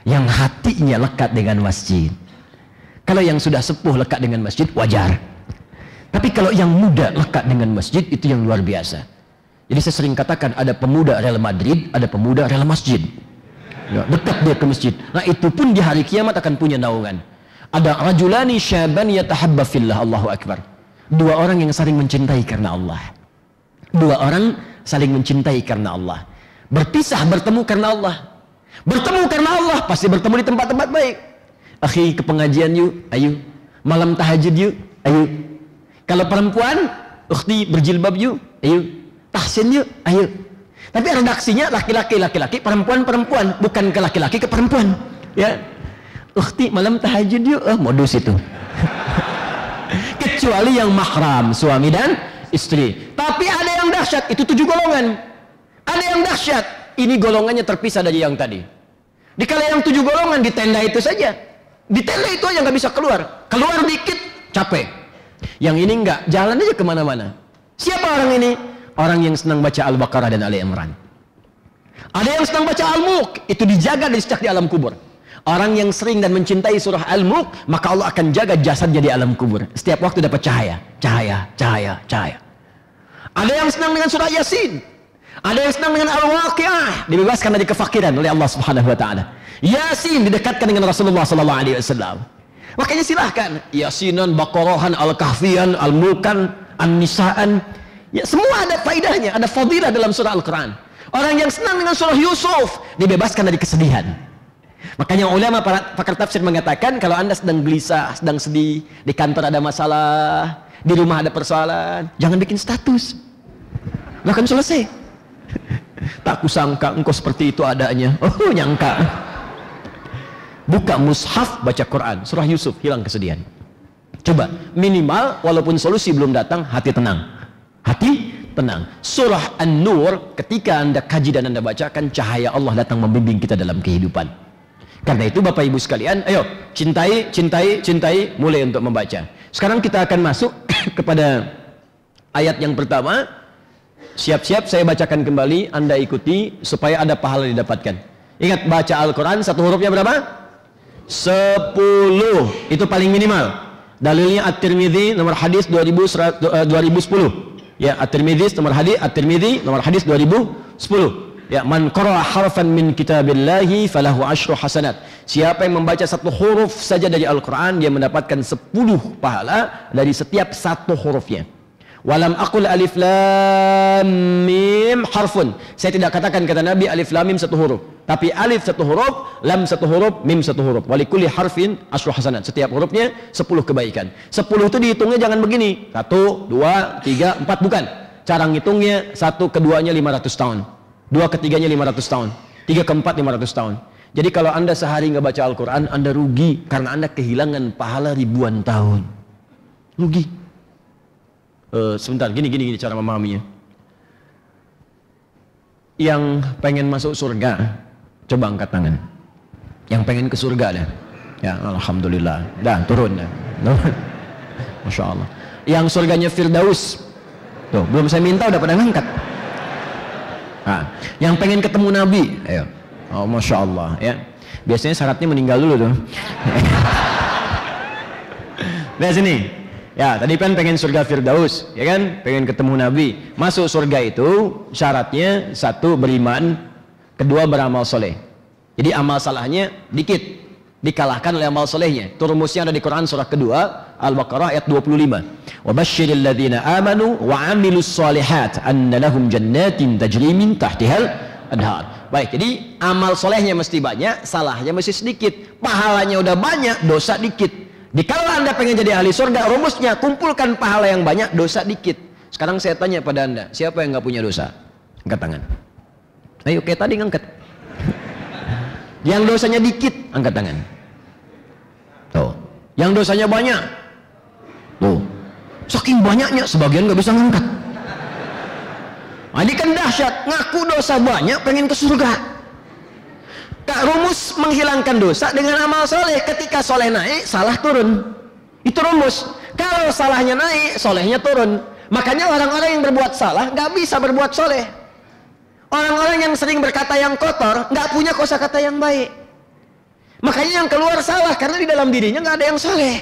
yang hatinya lekat dengan masjid. Kalau yang sudah sepuh lekat dengan masjid wajar. Tapi kalau yang muda lekat dengan masjid itu yang luar biasa. Jadi saya sering katakan ada pemuda Real Madrid, ada pemuda Real Masjid. Ya, dekat dia ke masjid. Nah itu pun di hari kiamat akan punya naungan. Ada rajulani syaban yatahabba fillah, Allahu Akbar. Dua orang yang saling mencintai karena Allah. Dua orang saling mencintai karena Allah. Berpisah bertemu karena Allah. Bertemu karena Allah pasti bertemu di tempat-tempat baik. Akhi, ke pengajian yuk, ayo. Malam tahajud yuk, ayo. Kalau perempuan, ukhti berjilbab yuk, ayo. Tahsin yuk, ayo. Tapi redaksinya laki-laki, laki-laki, perempuan, bukan ke laki-laki ke perempuan. Ya, ukhti malam tahajud yuk, modus itu. Kecuali yang mahram, suami dan istri. Tapi ada yang dahsyat, itu 7 golongan. Ada yang dahsyat, ini golongannya terpisah dari yang tadi. Dikala yang 7 golongan di tenda itu saja, di tenda itu aja nggak bisa keluar. Keluar dikit, capek. Yang ini enggak, jalan aja kemana-mana. Siapa orang ini? Orang yang senang baca Al-Baqarah dan Ali Imran. Ada yang senang baca Al-Mulk, itu dijaga dari sejak di alam kubur. Orang yang sering dan mencintai surah Al-Mulk, maka Allah akan jaga jasadnya di alam kubur. Setiap waktu dapat cahaya, cahaya, cahaya, cahaya. Ada yang senang dengan surah Yasin. Ada yang senang dengan Al-Waqi'ah, dibebaskan dari kefakiran oleh Allah Subhanahu wa taala. Yasin didekatkan dengan Rasulullah sallallahu alaihi wasallam. Makanya silahkan Yasinan, Baqarahan, Al-Kahfian, Al-Mulkan, An-Nisaan. Ya, semua ada faidahnya, ada fadilah dalam surah Al-Quran. Orang yang senang dengan surah Yusuf dibebaskan dari kesedihan. Makanya ulama para pakar tafsir mengatakan kalau anda sedang gelisah, sedang sedih, di kantor ada masalah, di rumah ada persoalan, jangan bikin status. Bahkan selesai. Tak kusangka engkau seperti itu adanya. Oh, nyangka. Buka mushaf, baca Quran, surah Yusuf, hilang kesedihan. Coba, minimal walaupun solusi belum datang, hati tenang. Hati tenang. Surah An-Nur, ketika anda kaji dan anda bacakan, cahaya Allah datang membimbing kita dalam kehidupan. Karena itu Bapak Ibu sekalian, ayo cintai, cintai, cintai, mulai untuk membaca. Sekarang kita akan masuk kepada ayat yang pertama. Siap-siap saya bacakan kembali, anda ikuti supaya ada pahala didapatkan. Ingat, baca Al-Quran satu hurufnya berapa? 10. Itu paling minimal. Dalilnya At-Tirmidzi nomor hadis 2010. Ya, At-Tirmidzi nomor hadis 2010. Ya, man qara'a harfan min kitabillahi falahu asyru hasanat. Siapa yang membaca satu huruf saja dari Al-Quran, dia mendapatkan 10 pahala dari setiap satu hurufnya. Walam aqul alif lam mim harfun. Saya tidak katakan kata Nabi alif lam mim satu huruf, tapi alif satu huruf, lam satu huruf, mim satu huruf. Walikulli harfin asyru hasanat. Setiap hurufnya 10 kebaikan. 10 itu dihitungnya jangan begini. 1, 2, 3, 4, bukan. Cara ngitungnya 1 keduanya 500 tahun. 2 ketiganya 500 tahun. 3 keempat 500 tahun. Jadi kalau anda sehari nggak baca Al-Quran, anda rugi karena anda kehilangan pahala ribuan tahun. Rugi. Sebentar, gini cara memahaminya. Yang pengen masuk surga, coba angkat tangan. Yang pengen ke surga dah. Ya, alhamdulillah. Dah, turun dah. Masya Allah. Yang surganya Firdaus. Tuh, belum saya minta udah pada ngangkat. Nah, yang pengen ketemu Nabi, ayo. Oh, Masya Allah, ya. Biasanya syaratnya meninggal dulu tuh. Lihat sini. Ya, tadi kan pengen surga Firdaus, ya kan? Pengen ketemu Nabi. Masuk surga itu syaratnya 1 beriman kedua beramal soleh. Jadi amal salahnya dikit, dikalahkan oleh amal solehnya. Itu rumusnya ada di Quran surah kedua Al-Baqarah ayat 25. Wa basyiril ladzina amanu wa amilus solihat anna lahum jannatin tajri min tahtihal anhar. Baik, jadi amal solehnya mesti banyak, salahnya mesti sedikit. Pahalanya udah banyak, dosa dikit. Kalau Anda pengen jadi ahli surga, rumusnya kumpulkan pahala yang banyak, dosa dikit. Sekarang saya tanya pada Anda, siapa yang nggak punya dosa? Angkat tangan. Ayo, kayak tadi ngangkat. Yang dosanya dikit, angkat tangan. Tuh. Yang dosanya banyak. Tuh. Saking banyaknya, sebagian nggak bisa ngangkat. Nah, ini kan dahsyat. Ngaku dosa banyak, pengen ke surga. Kak, rumus menghilangkan dosa dengan amal soleh. Ketika soleh naik, salah turun. Itu rumus. Kalau salahnya naik, solehnya turun. Makanya orang-orang yang berbuat salah nggak bisa berbuat soleh. Orang-orang yang sering berkata yang kotor nggak punya kosakata yang baik. Makanya yang keluar salah karena di dalam dirinya nggak ada yang soleh.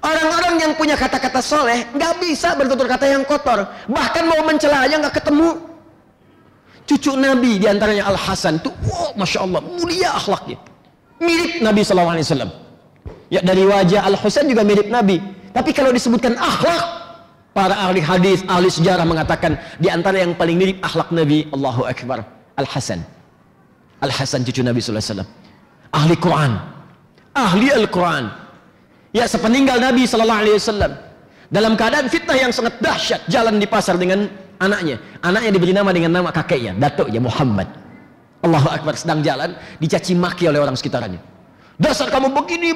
Orang-orang yang punya kata-kata soleh nggak bisa bertutur kata yang kotor. Bahkan mau mencela aja nggak ketemu. Cucu Nabi diantaranya Al Hasan tuh, wow, masya Allah, mulia akhlaknya, mirip Nabi SAW. Ya, dari wajah Al Husain juga mirip Nabi. Tapi kalau disebutkan akhlak, para ahli hadis, ahli sejarah mengatakan diantara yang paling mirip akhlak Nabi, Allahu Akbar, Al Hasan. Al Hasan cucu Nabi SAW, ahli Quran, ahli Al Quran. Ya, sepeninggal Nabi SAW, dalam keadaan fitnah yang sangat dahsyat, jalan di pasar dengan anaknya diberi nama dengan nama kakeknya, datuknya Muhammad. Allahu Akbar, sedang jalan dicaci maki oleh orang sekitarnya. Dasar kamu begini,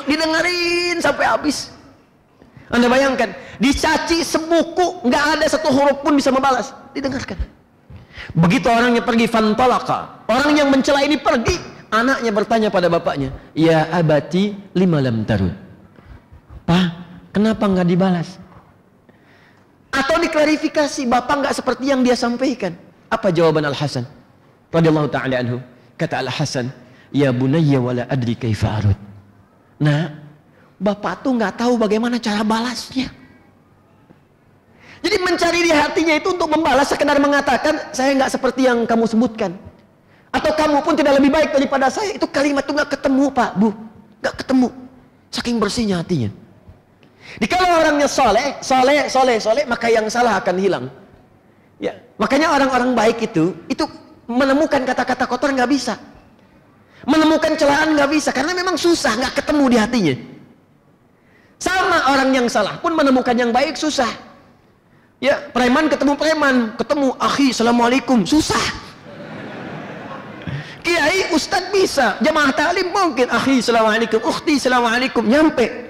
didengarin sampai habis. Anda bayangkan, dicaci sebuku, nggak ada satu huruf pun bisa membalas, didengarkan. Begitu orangnya pergi, fantalaka, orang yang mencela ini pergi, anaknya bertanya pada bapaknya, ya abati lima lam tarud. Pak, kenapa nggak dibalas? Atau diklarifikasi, bapak nggak seperti yang dia sampaikan. Apa jawaban Al Hasan radhiyallahu ta'ala anhu? Kata Al Hasan, ya bunayya wala adri kaifa arud. Nah, bapak tuh nggak tahu bagaimana cara balasnya. Jadi mencari di hatinya itu untuk membalas, sekedar mengatakan saya nggak seperti yang kamu sebutkan, atau kamu pun tidak lebih baik daripada saya. Itu kalimat itu nggak ketemu, Pak, Bu, nggak ketemu. Saking bersihnya hatinya. Di kalau orangnya soleh, maka yang salah akan hilang. Ya, makanya orang-orang baik itu menemukan kata-kata kotor nggak bisa, menemukan celaan nggak bisa, karena memang susah, nggak ketemu di hatinya. Sama orang yang salah pun menemukan yang baik susah. Ya, preman ketemu akhi, assalamualaikum, susah. Kiai, ustadz bisa, jamaah taklim mungkin, akhi, assalamualaikum, ukhti, assalamualaikum, nyampe.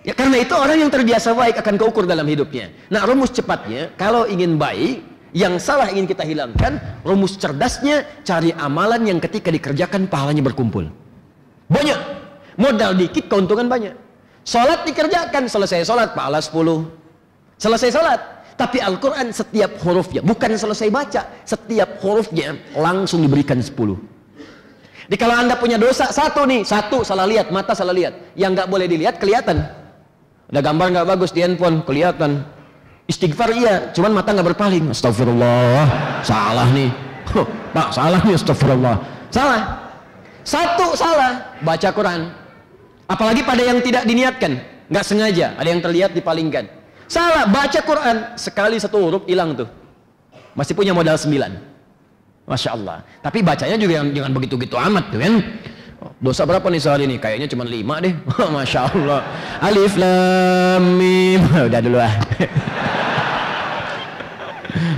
Ya, karena itu orang yang terbiasa baik akan keukur dalam hidupnya. Nah, rumus cepatnya, kalau ingin baik, yang salah ingin kita hilangkan, rumus cerdasnya, cari amalan yang ketika dikerjakan pahalanya berkumpul. Banyak. Modal dikit, keuntungan banyak. Sholat dikerjakan, selesai sholat, pahala 10. Selesai sholat. Tapi Al-Quran setiap hurufnya, bukan selesai baca, setiap hurufnya langsung diberikan 10. Jadi kalau Anda punya dosa, satu salah lihat, mata salah lihat. Yang nggak boleh dilihat, kelihatan. Ada gambar nggak bagus di handphone, kelihatan. Istighfar iya, cuman mata nggak berpaling. Astagfirullah, salah nih. Pak, salah nih, astagfirullah. Salah. Satu salah, baca Quran. Apalagi pada yang tidak diniatkan, nggak sengaja, ada yang terlihat dipalingkan. Salah, baca Quran, sekali satu huruf hilang tuh. Masih punya modal 9. Masya Allah. Tapi bacanya juga jangan begitu-gitu amat tuh kan. Dosa berapa nih sehari ini? Kayaknya cuma 5 deh. Masya Allah. Alif lam mim. Udah dulu ah.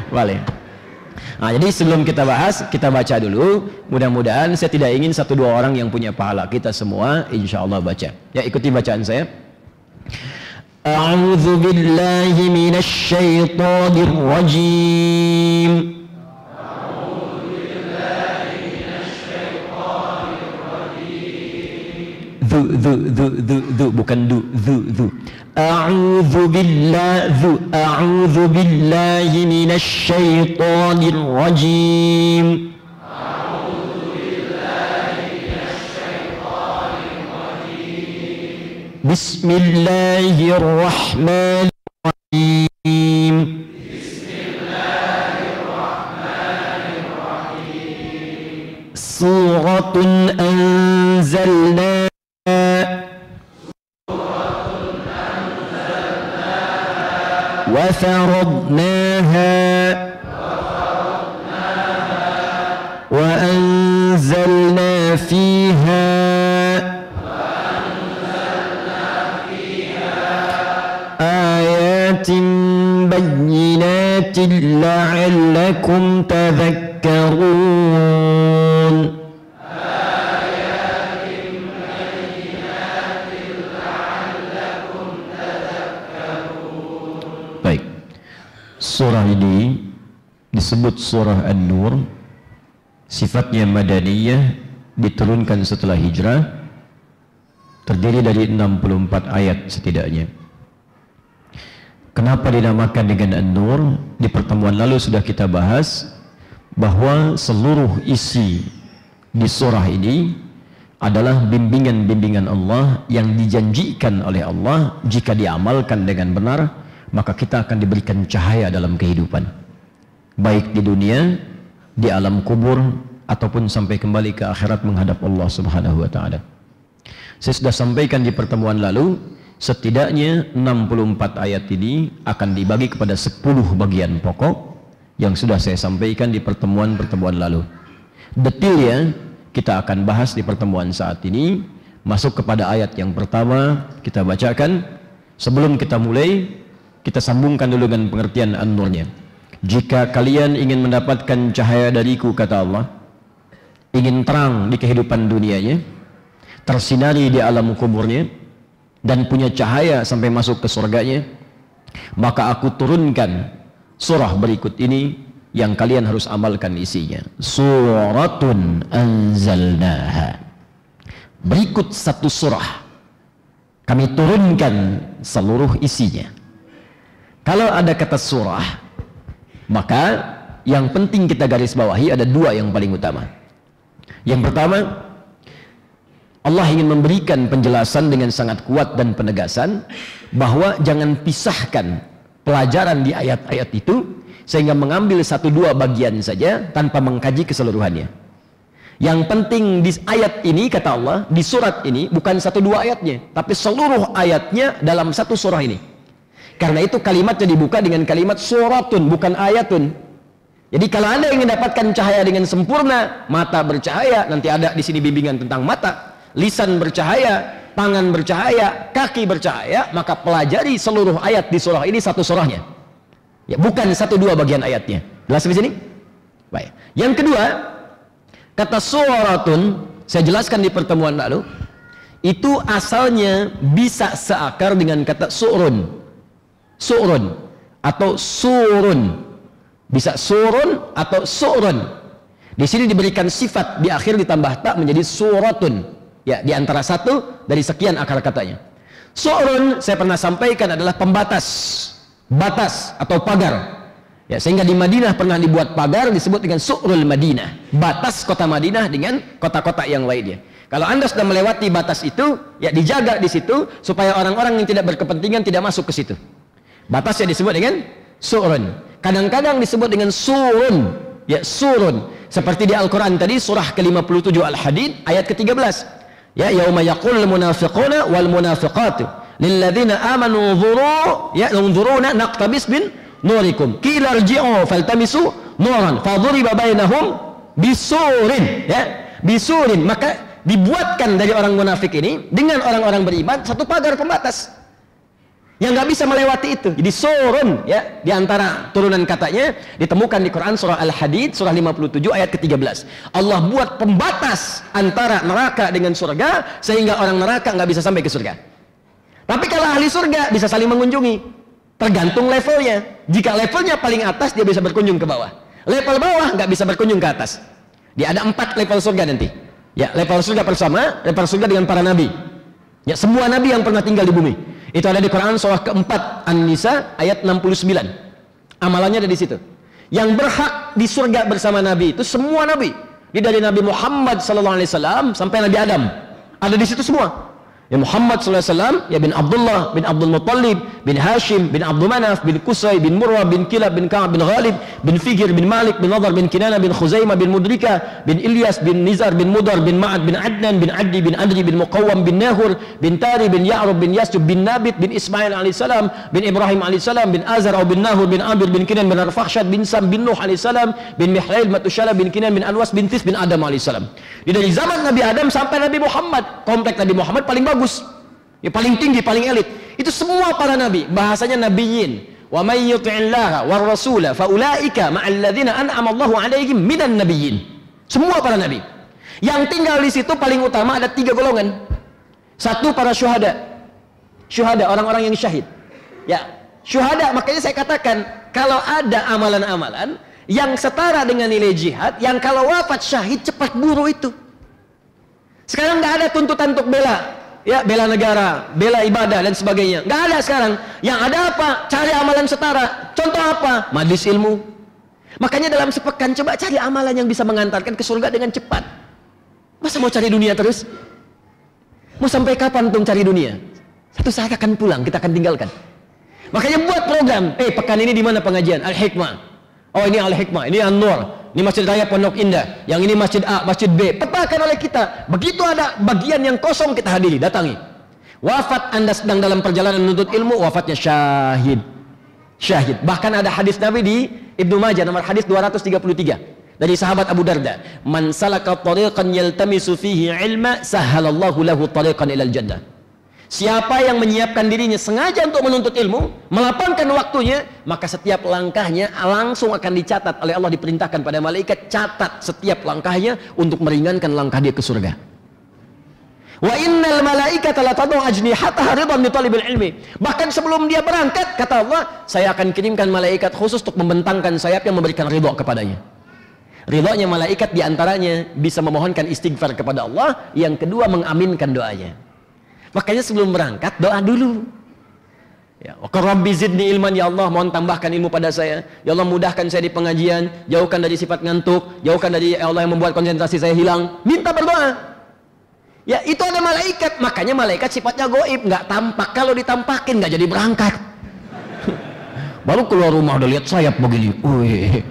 Boleh. Nah, jadi sebelum kita bahas, kita baca dulu. Mudah-mudahan, saya tidak ingin 1-2 orang yang punya pahala. Kita semua insya Allah baca. Ya, ikuti bacaan saya. A'udzu billahi minasy syaithanir rajim. Bukan du. A'udzu billahi minasy syaithanir rajim. Bismillahirrahmanirrahim. suratun anzalna wa faradnaha wa anzalna fiha ayatin bayyinatin la'allakum tadhakkarun. Baik, surah ini disebut surah An-Nur, sifatnya madaniyah, diturunkan setelah hijrah, terdiri dari 64 ayat setidaknya. Kenapa dinamakan dengan An-Nur? Di pertemuan lalu sudah kita bahas bahwa seluruh isi di surah ini adalah bimbingan-bimbingan Allah yang dijanjikan oleh Allah. Jika diamalkan dengan benar, maka kita akan diberikan cahaya dalam kehidupan, baik di dunia, di alam kubur, ataupun sampai kembali ke akhirat menghadap Allah Subhanahu wa ta'ala. Saya sudah sampaikan di pertemuan lalu, setidaknya 64 ayat ini akan dibagi kepada 10 bagian pokok yang sudah saya sampaikan di pertemuan-pertemuan lalu. Detailnya kita akan bahas di pertemuan saat ini. Masuk kepada ayat yang pertama, kita bacakan. Sebelum kita mulai, kita sambungkan dulu dengan pengertian An-Nurnya. Jika kalian ingin mendapatkan cahaya dariku, kata Allah, ingin terang di kehidupan dunianya, tersinari di alam kuburnya, dan punya cahaya sampai masuk ke surganya, maka aku turunkan surah berikut ini yang kalian harus amalkan isinya. Suratun anzalnaha. Berikut satu surah, kami turunkan seluruh isinya. Kalau ada kata surah, maka yang penting kita garis bawahi ada dua yang paling utama. Yang pertama, Allah ingin memberikan penjelasan dengan sangat kuat dan penegasan bahwa jangan pisahkan pelajaran di ayat-ayat itu sehingga mengambil 1-2 bagian saja tanpa mengkaji keseluruhannya. Yang penting di ayat ini, kata Allah, di surat ini bukan 1-2 ayatnya, tapi seluruh ayatnya dalam satu surah ini. Karena itu kalimatnya dibuka dengan kalimat suratun, bukan ayatun. Jadi kalau Anda ingin dapatkan cahaya dengan sempurna, mata bercahaya, nanti ada di sini bimbingan tentang mata, lisan bercahaya, tangan bercahaya, kaki bercahaya, maka pelajari seluruh ayat di surah ini satu surahnya. Ya, bukan 1-2 bagian ayatnya. Jelas di sini? Baik. Yang kedua, kata suratun, saya jelaskan di pertemuan lalu, itu asalnya bisa seakar dengan kata su'run. Su'run atau surun, bisa surun atau su'run. Di sini diberikan sifat, di akhir ditambah tak menjadi suratun. Ya, di antara satu dari sekian akar katanya. Su'run saya pernah sampaikan adalah pembatas, batas atau pagar. Ya, sehingga di Madinah pernah dibuat pagar disebut dengan Su'rul Madinah, batas kota Madinah dengan kota-kota yang lainnya. Kalau Anda sudah melewati batas itu, ya dijaga di situ supaya orang-orang yang tidak berkepentingan tidak masuk ke situ. Batasnya disebut dengan surun. Kadang-kadang disebut dengan surun, ya surun. Seperti di Al-Quran tadi surah ke-57 Al-Hadid ayat ke-13. Ya, yauma yaqulul munafiquna wal munafiqatu lilladzina amanu unzuru ya unzuruna naqtabis min nurikum qila irji'u faltamisu nuran fadhuriba bainahum bisurin, ya bisurin. Maka dibuatkan dari orang munafik ini dengan orang-orang beriman satu pagar pembatas yang nggak bisa melewati itu. Jadi surun, ya, di antara turunan katanya ditemukan di Quran surah Al-Hadid surah 57 ayat ke-13. Allah buat pembatas antara neraka dengan surga sehingga orang neraka nggak bisa sampai ke surga. Tapi kalau ahli surga bisa saling mengunjungi, tergantung levelnya. Jika levelnya paling atas, dia bisa berkunjung ke bawah. Level bawah nggak bisa berkunjung ke atas. Dia ada 4 level surga nanti. Ya, level surga pertama, level surga dengan para nabi. Ya, semua nabi yang pernah tinggal di bumi. Itu ada di Quran surah keempat An-Nisa ayat 69. Amalannya ada di situ. Yang berhak di surga bersama Nabi itu semua Nabi. Dari Nabi Muhammad SAW sampai Nabi Adam ada di situ semua. Ya Muhammad SAW, ya bin Abdullah, bin Abdul Muttalib, bin Hashim, bin Abdul Manaf, bin Qusay, bin Murrah, bin Kilab, bin Ka'ab, bin Ghalib, bin Figir, bin Malik, bin Nadar, bin Kinana, bin Khuzaimah, bin Mudrika, bin Ilyas, bin Nizar, bin Mudar, bin Ma'ad, bin Adnan, bin Addi, bin Adri, bin Muqawwam, bin Nahur, bin Tari, bin Ya'rub, bin Yasub, bin Nabit, bin Ismail alaihissalam, bin Ibrahim alaihissalam, bin Azar, bin Nahur, bin Abir, bin Kinan, bin Arfakhshad, bin Sam, bin Nuh alaihissalam, bin Mihlail, Matushala, bin Kinan, bin Anwas, bin Tis, bin Adam alaihissalam. Dari zaman Nabi Adam sampai Nabi Muhammad, komplek Nabi Muhammad paling bagus. Ya, paling tinggi, paling elit. Itu semua para nabi, bahasanya nabiyyin. Wa may yuti'illaha war rasula fa ulaika ma'al ladzina an'ama Allahu 'alaihim minan nabiyyin. Semua para nabi. Yang tinggal di situ paling utama ada 3 golongan. Satu, para syuhada. Syuhada, orang-orang yang syahid. Ya, syuhada, makanya saya katakan kalau ada amalan-amalan yang setara dengan nilai jihad, yang kalau wafat syahid cepat buru itu. Sekarang nggak ada tuntutan untuk bela. Ya, bela negara, bela ibadah dan sebagainya. Nggak ada sekarang. Yang ada apa? Cari amalan setara. Contoh apa? Majlis ilmu. Makanya dalam sepekan coba cari amalan yang bisa mengantarkan ke surga dengan cepat. Masa mau cari dunia terus? Mau sampai kapan tuh cari dunia? Satu saat akan pulang, kita akan tinggalkan. Makanya buat program. Pekan ini di mana pengajian? Al-Hikmah. Oh, ini Al-Hikmah, ini An-Nur. Ini Masjid Raya Pondok Indah, yang ini Masjid A, Masjid B. Petakan oleh kita. Begitu ada bagian yang kosong, kita hadiri, datangi. Wafat Anda sedang dalam perjalanan menuntut ilmu, wafatnya syahid. Syahid. Bahkan ada hadis Nabi di Ibnu Majah nomor hadis 233 dari sahabat Abu Darda. Man salaka tariqan yaltamisu fihi ilma, sahhalallahu lahu tariqan ilal jannah. Siapa yang menyiapkan dirinya sengaja untuk menuntut ilmu, melapangkan waktunya, maka setiap langkahnya langsung akan dicatat oleh Allah, diperintahkan pada malaikat, catat setiap langkahnya untuk meringankan langkah dia ke surga. Wa innal malaikata la tad'u ajnihataha ridwan li talibil ilmi. Bahkan sebelum dia berangkat, kata Allah, saya akan kirimkan malaikat khusus untuk membentangkan sayapnya, memberikan ridha kepadanya. Ridhanya malaikat diantaranya bisa memohonkan istighfar kepada Allah, yang kedua mengaminkan doanya. Makanya sebelum berangkat doa dulu. Ya, wa rabbi zidni ilman, ya Allah mohon tambahkan ilmu pada saya. Ya Allah mudahkan saya di pengajian, jauhkan dari sifat ngantuk, jauhkan dari ya Allah yang membuat konsentrasi saya hilang. Minta berdoa. Ya, itu ada malaikat. Makanya malaikat sifatnya gaib, nggak tampak. Kalau ditampakin nggak jadi berangkat. Baru keluar rumah udah lihat sayap begini. Wih,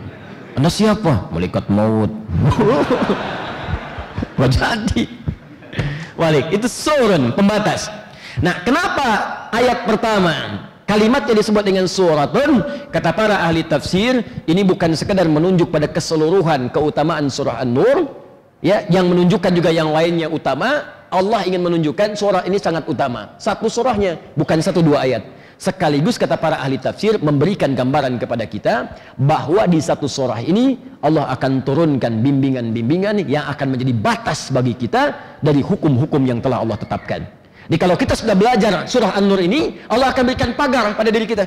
Anda siapa? Malaikat maut. Nggak jadi. Walik, itu surun, pembatas. Nah, kenapa ayat pertama kalimatnya disebut dengan suratun? Kata para ahli tafsir, ini bukan sekedar menunjuk pada keseluruhan keutamaan surah An-Nur, ya, yang menunjukkan juga yang lainnya utama. Allah ingin menunjukkan surah ini sangat utama. Satu surahnya, bukan 1-2 ayat. Sekaligus kata para ahli tafsir memberikan gambaran kepada kita bahwa di satu surah ini Allah akan turunkan bimbingan-bimbingan yang akan menjadi batas bagi kita dari hukum-hukum yang telah Allah tetapkan. Jadi kalau kita sudah belajar surah An-Nur ini, Allah akan berikan pagar pada diri kita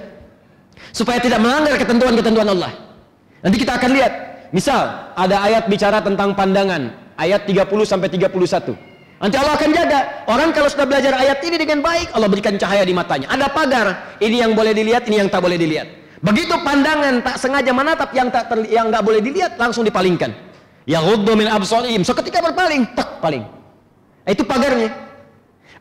supaya tidak melanggar ketentuan-ketentuan Allah. Nanti kita akan lihat, misal ada ayat bicara tentang pandangan, ayat 30-31. Nanti Allah akan jaga. Orang kalau sudah belajar ayat ini dengan baik, Allah berikan cahaya di matanya. Ada pagar. Ini yang boleh dilihat, ini yang tak boleh dilihat. Begitu pandangan tak sengaja menatap yang nggak boleh dilihat, langsung dipalingkan. Yaghuddu min absarihim. Seketika berpaling, tak paling. Itu pagarnya.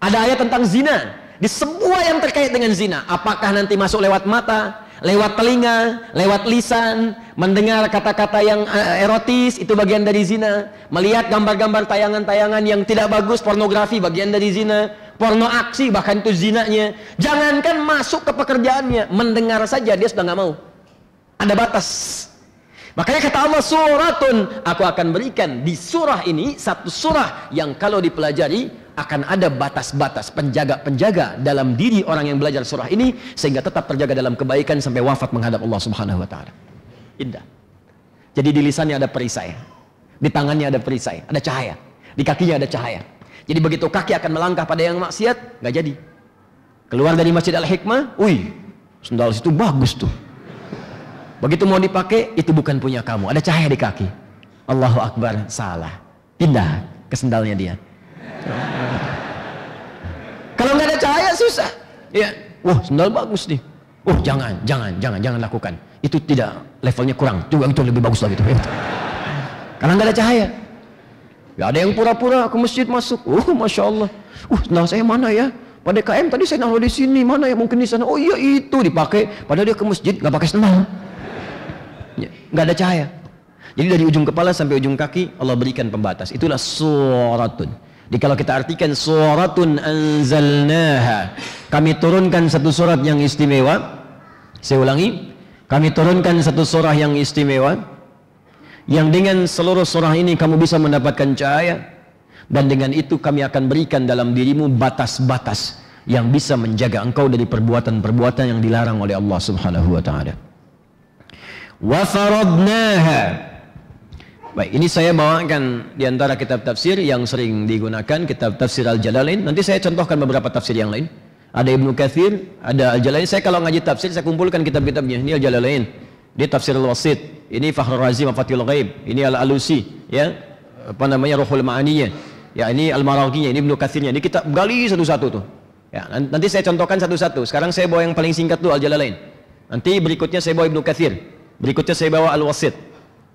Ada ayat tentang zina. Di semua yang terkait dengan zina, apakah nanti masuk lewat mata, lewat telinga, lewat lisan, mendengar kata-kata yang erotis, itu bagian dari zina. Melihat gambar-gambar tayangan-tayangan yang tidak bagus, pornografi, bagian dari zina. Porno aksi, bahkan itu zinanya. Jangankan masuk ke pekerjaannya, mendengar saja dia sudah nggak mau. Ada batas. Makanya kata Allah, suratun, aku akan berikan di surah ini satu surah yang kalau dipelajari akan ada batas-batas, penjaga-penjaga dalam diri orang yang belajar surah ini, sehingga tetap terjaga dalam kebaikan sampai wafat menghadap Allah Subhanahu wa Ta'ala. Indah. Jadi di lisannya ada perisai, di tangannya ada perisai, ada cahaya, di kakinya ada cahaya. Jadi begitu kaki akan melangkah pada yang maksiat, nggak jadi. Keluar dari Masjid Al-Hikmah, wih, sendal situ bagus tuh. Begitu mau dipakai, itu bukan punya kamu, ada cahaya di kaki. Allahu Akbar, salah. Pindah ke sendalnya dia. Kalau nggak ada cahaya susah. Ya, wah sendal bagus nih. Oh jangan lakukan. Itu tidak, levelnya kurang. Juga itu lebih bagus lagi tuh. Karena nggak ada cahaya. Ya, ada yang pura-pura ke masjid masuk. Oh, masya Allah. Nah saya mana ya? Pada KM tadi saya naruh di sini, mana ya? Mungkin di sana. Oh iya itu dipakai. Padahal dia ke masjid nggak pakai sendal. Ya, nggak ada cahaya. Jadi dari ujung kepala sampai ujung kaki Allah berikan pembatas. Itulah suratun. Jadi kalau kita artikan suratun anzalnaha, kami turunkan satu surat yang istimewa. Saya ulangi, kami turunkan satu surah yang istimewa, yang dengan seluruh surah ini kamu bisa mendapatkan cahaya. Dan dengan itu kami akan berikan dalam dirimu batas-batas yang bisa menjaga engkau dari perbuatan-perbuatan yang dilarang oleh Allah Subhanahu wa taala. Wa faradnaha. Baik, ini saya bawakan di antara kitab tafsir yang sering digunakan, kitab tafsir Al-Jalalain. Nanti saya contohkan beberapa tafsir yang lain. Ada Ibnu Katsir, ada Al-Jalalain. Saya kalau ngaji tafsir saya kumpulkan kitab-kitabnya. Ini Al-Jalalain, ini Tafsir Al-Wasit, ini Fakhrul Razi Mafatihul Ghaib, ini Al-Alusi, ya, apa namanya, Ruhul Ma'aniyah. Ya, ini Al-Maraghinya, ini Ibnu Katsirnya. Ini kita gali satu-satu tuh. Ya, nanti saya contohkan satu-satu. Sekarang saya bawa yang paling singkat tuh Al-Jalalain. Nanti berikutnya saya bawa Ibnu Katsir. Berikutnya saya bawa Al-Wasit.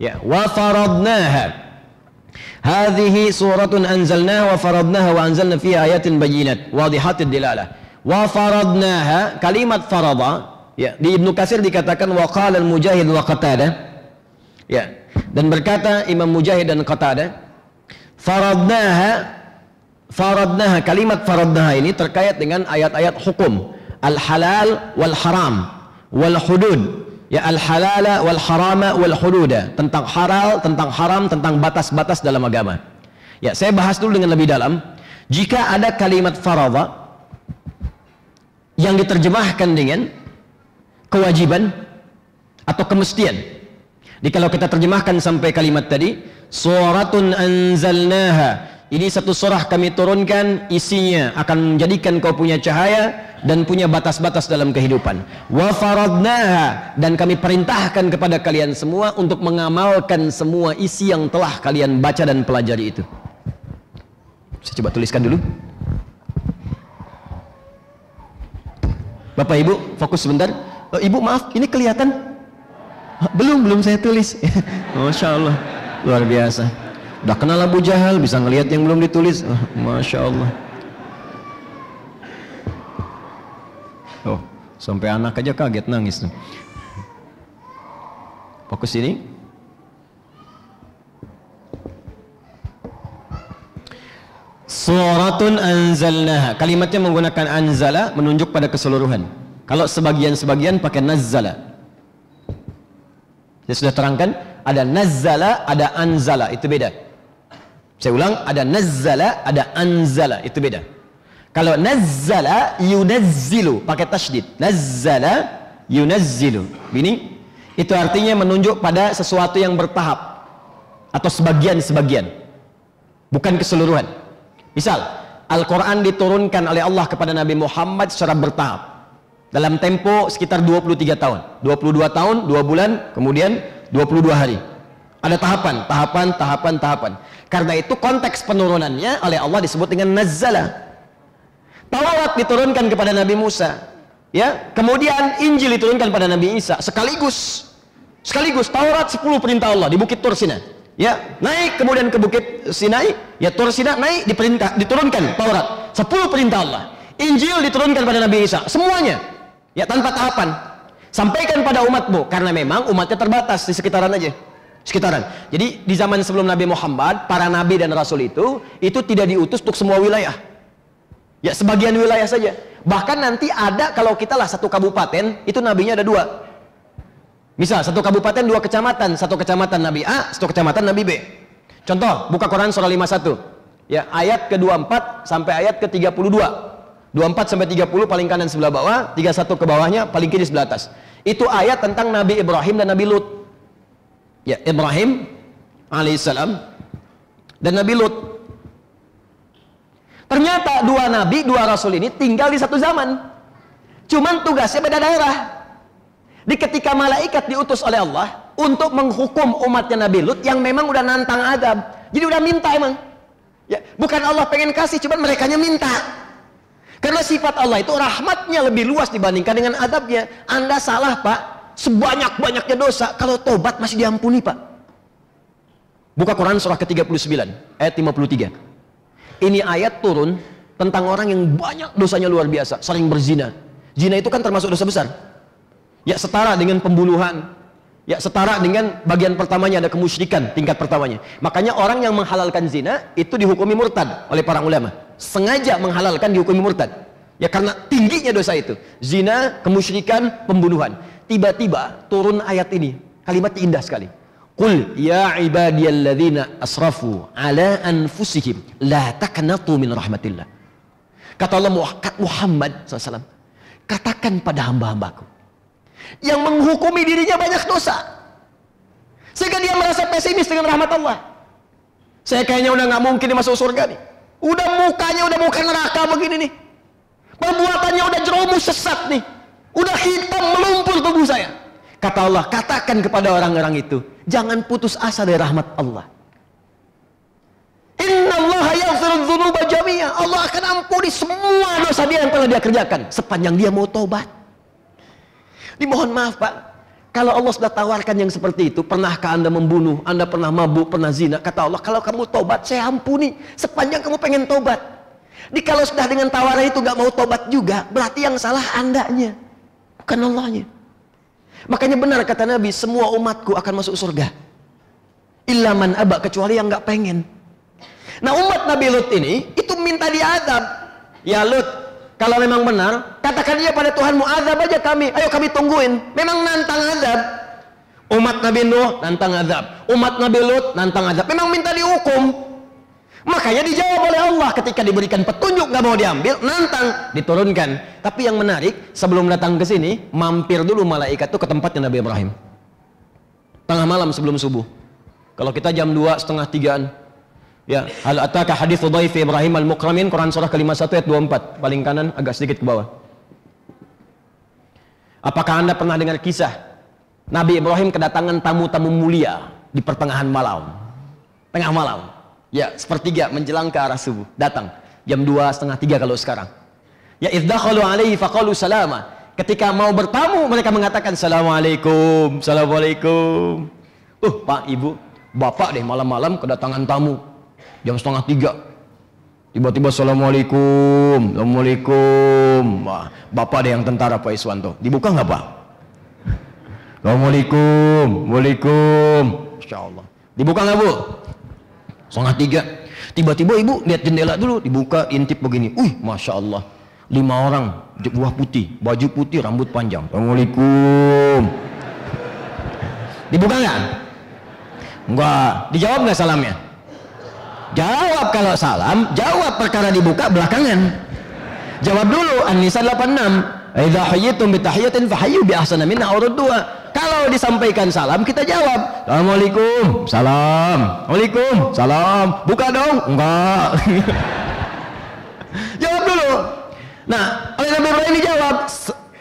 Ya, wa faradnaha. Hadhihi suratun anzalnaha wa faradnaha wa anzalna fiha ayatin bayyinat wadihatid dilalah. Wa faradnaha, kalimat farada, ya, di Ibnu Katsir dikatakan wa qala al-Mujahid wa Qatadah. Ya, dan berkata Imam Mujahid dan Qatadah, faradnaha, kalimat faradnaha ini terkait dengan ayat-ayat hukum al-halal wal haram wal hudud, ya, al-halala wal harama wal hududa, tentang halal, tentang haram, tentang batas-batas dalam agama. Ya, saya bahas dulu dengan lebih dalam. Jika ada kalimat farada yang diterjemahkan dengan kewajiban atau kemestian, jadi kalau kita terjemahkan sampai kalimat tadi, suratun anzalnaha, ini satu surah kami turunkan, isinya akan menjadikan kau punya cahaya dan punya batas-batas dalam kehidupan. Wa faradnaha, dan kami perintahkan kepada kalian semua untuk mengamalkan semua isi yang telah kalian baca dan pelajari itu. Saya coba tuliskan dulu. Bapak Ibu, fokus sebentar. Ibu maaf, ini kelihatan? Belum saya tulis. Masya Allah, luar biasa. Udah kenal Abu Jahal, bisa ngelihat yang belum ditulis. Masya Allah. Oh, sampai anak aja kaget nangis tuh. Fokus ini. Suratun anzalnaha, kalimatnya menggunakan anzala, menunjuk pada keseluruhan. Kalau sebagian-sebagian pakai nazzala. Saya sudah terangkan, ada nazzala, ada anzala, itu beda. Saya ulang, ada nazzala, ada anzala, itu beda. Kalau nazzala yunazzilu, pakai tasydid. Nazzala yunazzilu. Ini itu artinya menunjuk pada sesuatu yang bertahap atau sebagian-sebagian, bukan keseluruhan. Misal, Al-Quran diturunkan oleh Allah kepada Nabi Muhammad secara bertahap dalam tempo sekitar 23 tahun, 22 tahun, 2 bulan, kemudian 22 hari. Ada tahapan. Karena itu konteks penurunannya oleh Allah disebut dengan nazzala. Taurat diturunkan kepada Nabi Musa, ya, kemudian Injil diturunkan pada Nabi Isa sekaligus Taurat 10 perintah Allah di Bukit Tur Sinai, ya, naik kemudian ke Bukit Sinai, ya, Tur Sinai naik, diturunkan Taurat 10 perintah Allah. Injil diturunkan pada Nabi Isa, semuanya, ya, tanpa tahapan. Sampaikan pada umatmu, karena memang umatnya terbatas di sekitaran. Jadi di zaman sebelum Nabi Muhammad, para nabi dan rasul itu tidak diutus untuk semua wilayah, ya, sebagian wilayah saja. Bahkan nanti ada, kalau kita lah satu kabupaten, itu nabinya ada 2. Misal satu kabupaten 2 kecamatan, satu kecamatan Nabi A, satu kecamatan Nabi B. Contoh, buka Quran surah 51, ya, ayat ke-24 sampai ayat ke-32. 24 sampai 30 paling kanan sebelah bawah, 31 ke bawahnya, paling kiri sebelah atas. Itu ayat tentang Nabi Ibrahim dan Nabi Lut. Ya, Ibrahim alaihissalam dan Nabi Lut. Ternyata 2 nabi, 2 rasul ini tinggal di satu zaman. Cuman tugasnya beda daerah. Di ketika malaikat diutus oleh Allah untuk menghukum umatnya Nabi Lut yang memang udah nantang adab. Jadi udah minta emang. Ya, bukan Allah pengen kasih, cuman merekanya minta. Karena sifat Allah itu rahmatnya lebih luas dibandingkan dengan adabnya. Anda salah, Pak, sebanyak-banyaknya dosa, kalau tobat masih diampuni, Pak. Buka Quran surah ke-39 ayat 53. Ini ayat turun tentang orang yang banyak dosanya luar biasa, sering berzina. Zina itu kan termasuk dosa besar. Ya setara dengan pembunuhan. Ya setara dengan bagian pertamanya ada kemusyrikan tingkat pertamanya. Makanya orang yang menghalalkan zina itu dihukumi murtad oleh para ulama. Sengaja menghalalkan dihukumi murtad. Ya karena tingginya dosa itu. Zina, kemusyrikan, pembunuhan. Tiba-tiba turun ayat ini. Kalimatnya indah sekali. Qul ya ibadiyalladzina asrafu ala anfusihim la taqnatu min rahmatillah. Kata Allah Muhammad SAW, katakan pada hamba-hambaku yang menghukumi dirinya banyak dosa sehingga dia merasa pesimis dengan rahmat Allah. Saya kayaknya udah nggak mungkin dia masuk surga nih. Mukanya udah muka neraka begini nih. Perbuatannya udah jerumus sesat nih. Udah hitam melumpur tubuh saya. Kata Allah, katakan kepada orang-orang itu, jangan putus asa dari rahmat Allah. Innallaha yaghfiru dzunuba jami'a. Allah akan ampuni semua dosa dia yang pernah dia kerjakan sepanjang dia mau taubat. Dimohon maaf Pak, kalau Allah sudah tawarkan yang seperti itu, pernahkah Anda membunuh, Anda pernah mabuk, pernah zina? Kata Allah, kalau kamu taubat saya ampuni sepanjang kamu pengen taubat. Kalau sudah dengan tawaran itu nggak mau taubat juga, berarti yang salah Andanya, bukan Allahnya. Makanya benar kata Nabi, semua umatku akan masuk surga illa man aba, kecuali yang nggak pengen. Nah umat Nabi Lut ini itu minta diadab. Ya Lut, kalau memang benar, katakan dia pada Tuhanmu, azab aja kami, ayo kami tungguin. Memang nantang azab. Umat Nabi Nuh nantang azab, umat Nabi Lut nantang azab, memang minta dihukum. Makanya dijawab oleh Allah ketika diberikan petunjuk nggak mau diambil, nantang, diturunkan. Tapi yang menarik, sebelum datang ke sini, mampir dulu malaikat itu ke tempatnya Nabi Ibrahim. Tengah malam sebelum subuh. Kalau kita jam 2, setengah 3-an. Ya, hal ataka haditsu dhaifi Ibrahim al-mukramin, Quran surah ke-51 ayat 24, paling kanan agak sedikit ke bawah. Apakah Anda pernah dengar kisah Nabi Ibrahim kedatangan tamu-tamu mulia di pertengahan malam? Tengah malam. Ya, sepertiga menjelang ke arah subuh. Datang jam 2, setengah 3 kalau sekarang. Ya, izdakhalu alaihi faqalu salama. Ketika mau bertamu, mereka mengatakan assalamualaikum, assalamualaikum. Pak, Ibu, Bapak deh malam-malam kedatangan tamu. Jam setengah 3. Tiba-tiba assalamualaikum, assalamualaikum. Wah, Bapak deh yang tentara Pak Iswanto. Dibuka nggak Pak? Assalamualaikum, waalaikum. Insyaallah. Dibuka nggak Bu? Setengah 3. Tiba-tiba Ibu lihat jendela dulu, dibuka, intip begini. Masya Allah, 5 orang, buah putih, baju putih, rambut panjang. Assalamualaikum. Dibuka nggak? Enggak. Dijawab nggak salamnya? Jawab kalau salam, jawab perkara dibuka belakangan. Jawab dulu. An-Nisa 86. Idza hayyitum bi tahiyatin fahayyu bi ahsana minha aw rudduha. Kalau disampaikan salam, kita jawab assalamualaikum, salam, waalaikum, salam. Buka dong, enggak. Jawab dulu. Nah, oleh Nabi Ibrahim dijawab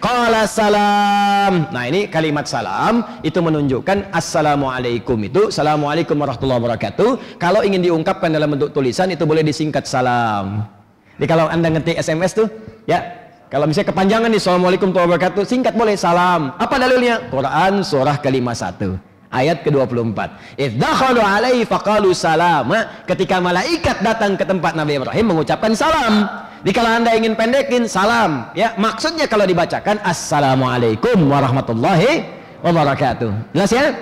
qala salam. Nah, ini kalimat salam itu menunjukkan assalamualaikum, itu assalamualaikum warahmatullahi wabarakatuh. Kalau ingin diungkapkan dalam bentuk tulisan itu boleh disingkat salam. Jadi kalau Anda ngetik SMS tuh, ya, kalau misalnya kepanjangan nih assalamualaikum warahmatullahi wabarakatuh, singkat boleh salam. Apa dalilnya? Quran surah ke-51 ayat ke-24. Izdakhalu alaihi faqalu salama. Ketika malaikat datang ke tempat Nabi Ibrahim mengucapkan salam. Jadi kalau Anda ingin pendekin salam, ya maksudnya kalau dibacakan assalamualaikum warahmatullahi wabarakatuh. Jelas ya?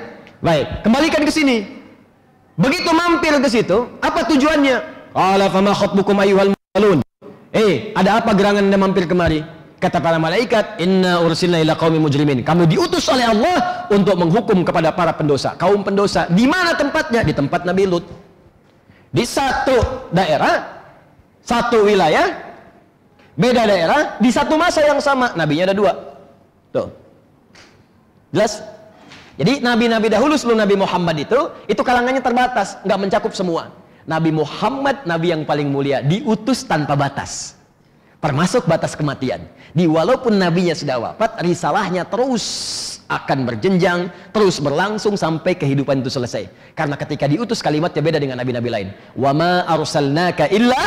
Baik, kembalikan ke sini. Begitu mampir ke situ, apa tujuannya? Qala fama khatbukum ayyuhal mursalun. Ada apa gerangan Anda mampir kemari? Kata para malaikat, inna ursilna ila qaumi mujrimin. Kami diutus oleh Allah untuk menghukum kepada para pendosa, kaum pendosa. Di mana tempatnya? Di tempat Nabi Lut. Di satu daerah, satu wilayah, beda daerah, di satu masa yang sama. Nabinya ada 2. Tuh. Jelas? Jadi nabi-nabi dahulu sebelum Nabi Muhammad itu kalangannya terbatas, nggak mencakup semua. Nabi Muhammad, nabi yang paling mulia, diutus tanpa batas, termasuk batas kematian. Walaupun nabinya sudah wafat, risalahnya terus akan berjenjang, terus berlangsung sampai kehidupan itu selesai. Karena ketika diutus kalimatnya beda dengan nabi-nabi lain. Wa ma arsalnaka illa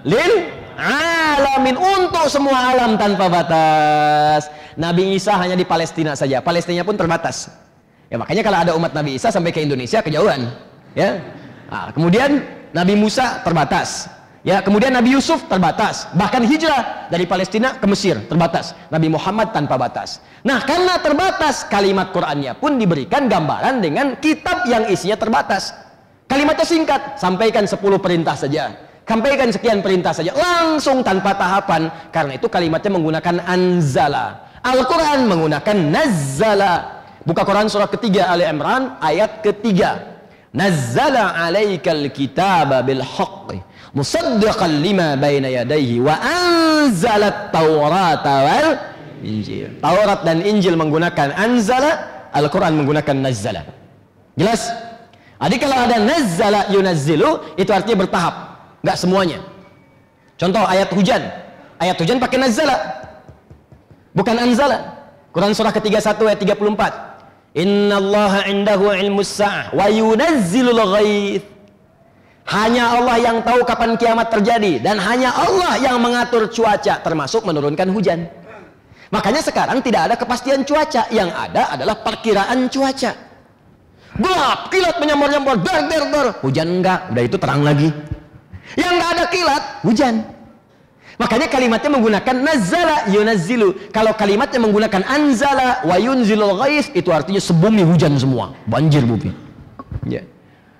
lil alamin, untuk semua alam tanpa batas. Nabi Isa hanya di Palestina saja, Palestina pun terbatas. Ya makanya kalau ada umat Nabi Isa sampai ke Indonesia kejauhan. Ya. Nah, kemudian Nabi Musa terbatas. Ya, kemudian Nabi Yusuf terbatas, bahkan hijrah dari Palestina ke Mesir terbatas. Nabi Muhammad tanpa batas. Nah, karena terbatas, kalimat Qur'annya pun diberikan gambaran dengan kitab yang isinya terbatas. Kalimatnya singkat, sampaikan 10 perintah saja, sampaikan sekian perintah saja, langsung tanpa tahapan. Karena itu kalimatnya menggunakan anzala. Al-Quran menggunakan nazzala. Buka Quran surah ketiga Ali Imran ayat ketiga. Nazzala alaikal kitaba bil haqqi musaddiqan lima baina yadayhi wa anzalat taurata wal injil. Taurat dan Injil menggunakan anzala, Al-Quran menggunakan nazzala. Jelas? Jadi kalau ada nazzala yunazzilu, itu artinya bertahap, nggak semuanya. Contoh ayat hujan pakai nazzala, bukan anzala. Quran surah ke-31 ayat 34. Innallaha indahu ilmus sa'ah wa yunazzilul ghaith. Hanya Allah yang tahu kapan kiamat terjadi, dan hanya Allah yang mengatur cuaca, termasuk menurunkan hujan. Makanya sekarang tidak ada kepastian cuaca, yang ada adalah perkiraan cuaca. Gelap, kilat menyambar-nyambar, dar. Hujan enggak, udah itu terang lagi. Yang enggak ada kilat, hujan. Makanya kalimatnya menggunakan nazzala yunazzilu. Kalau kalimatnya menggunakan anzala wa yunzilul ghais, itu artinya sebumi hujan semua, banjir bumi. Ya.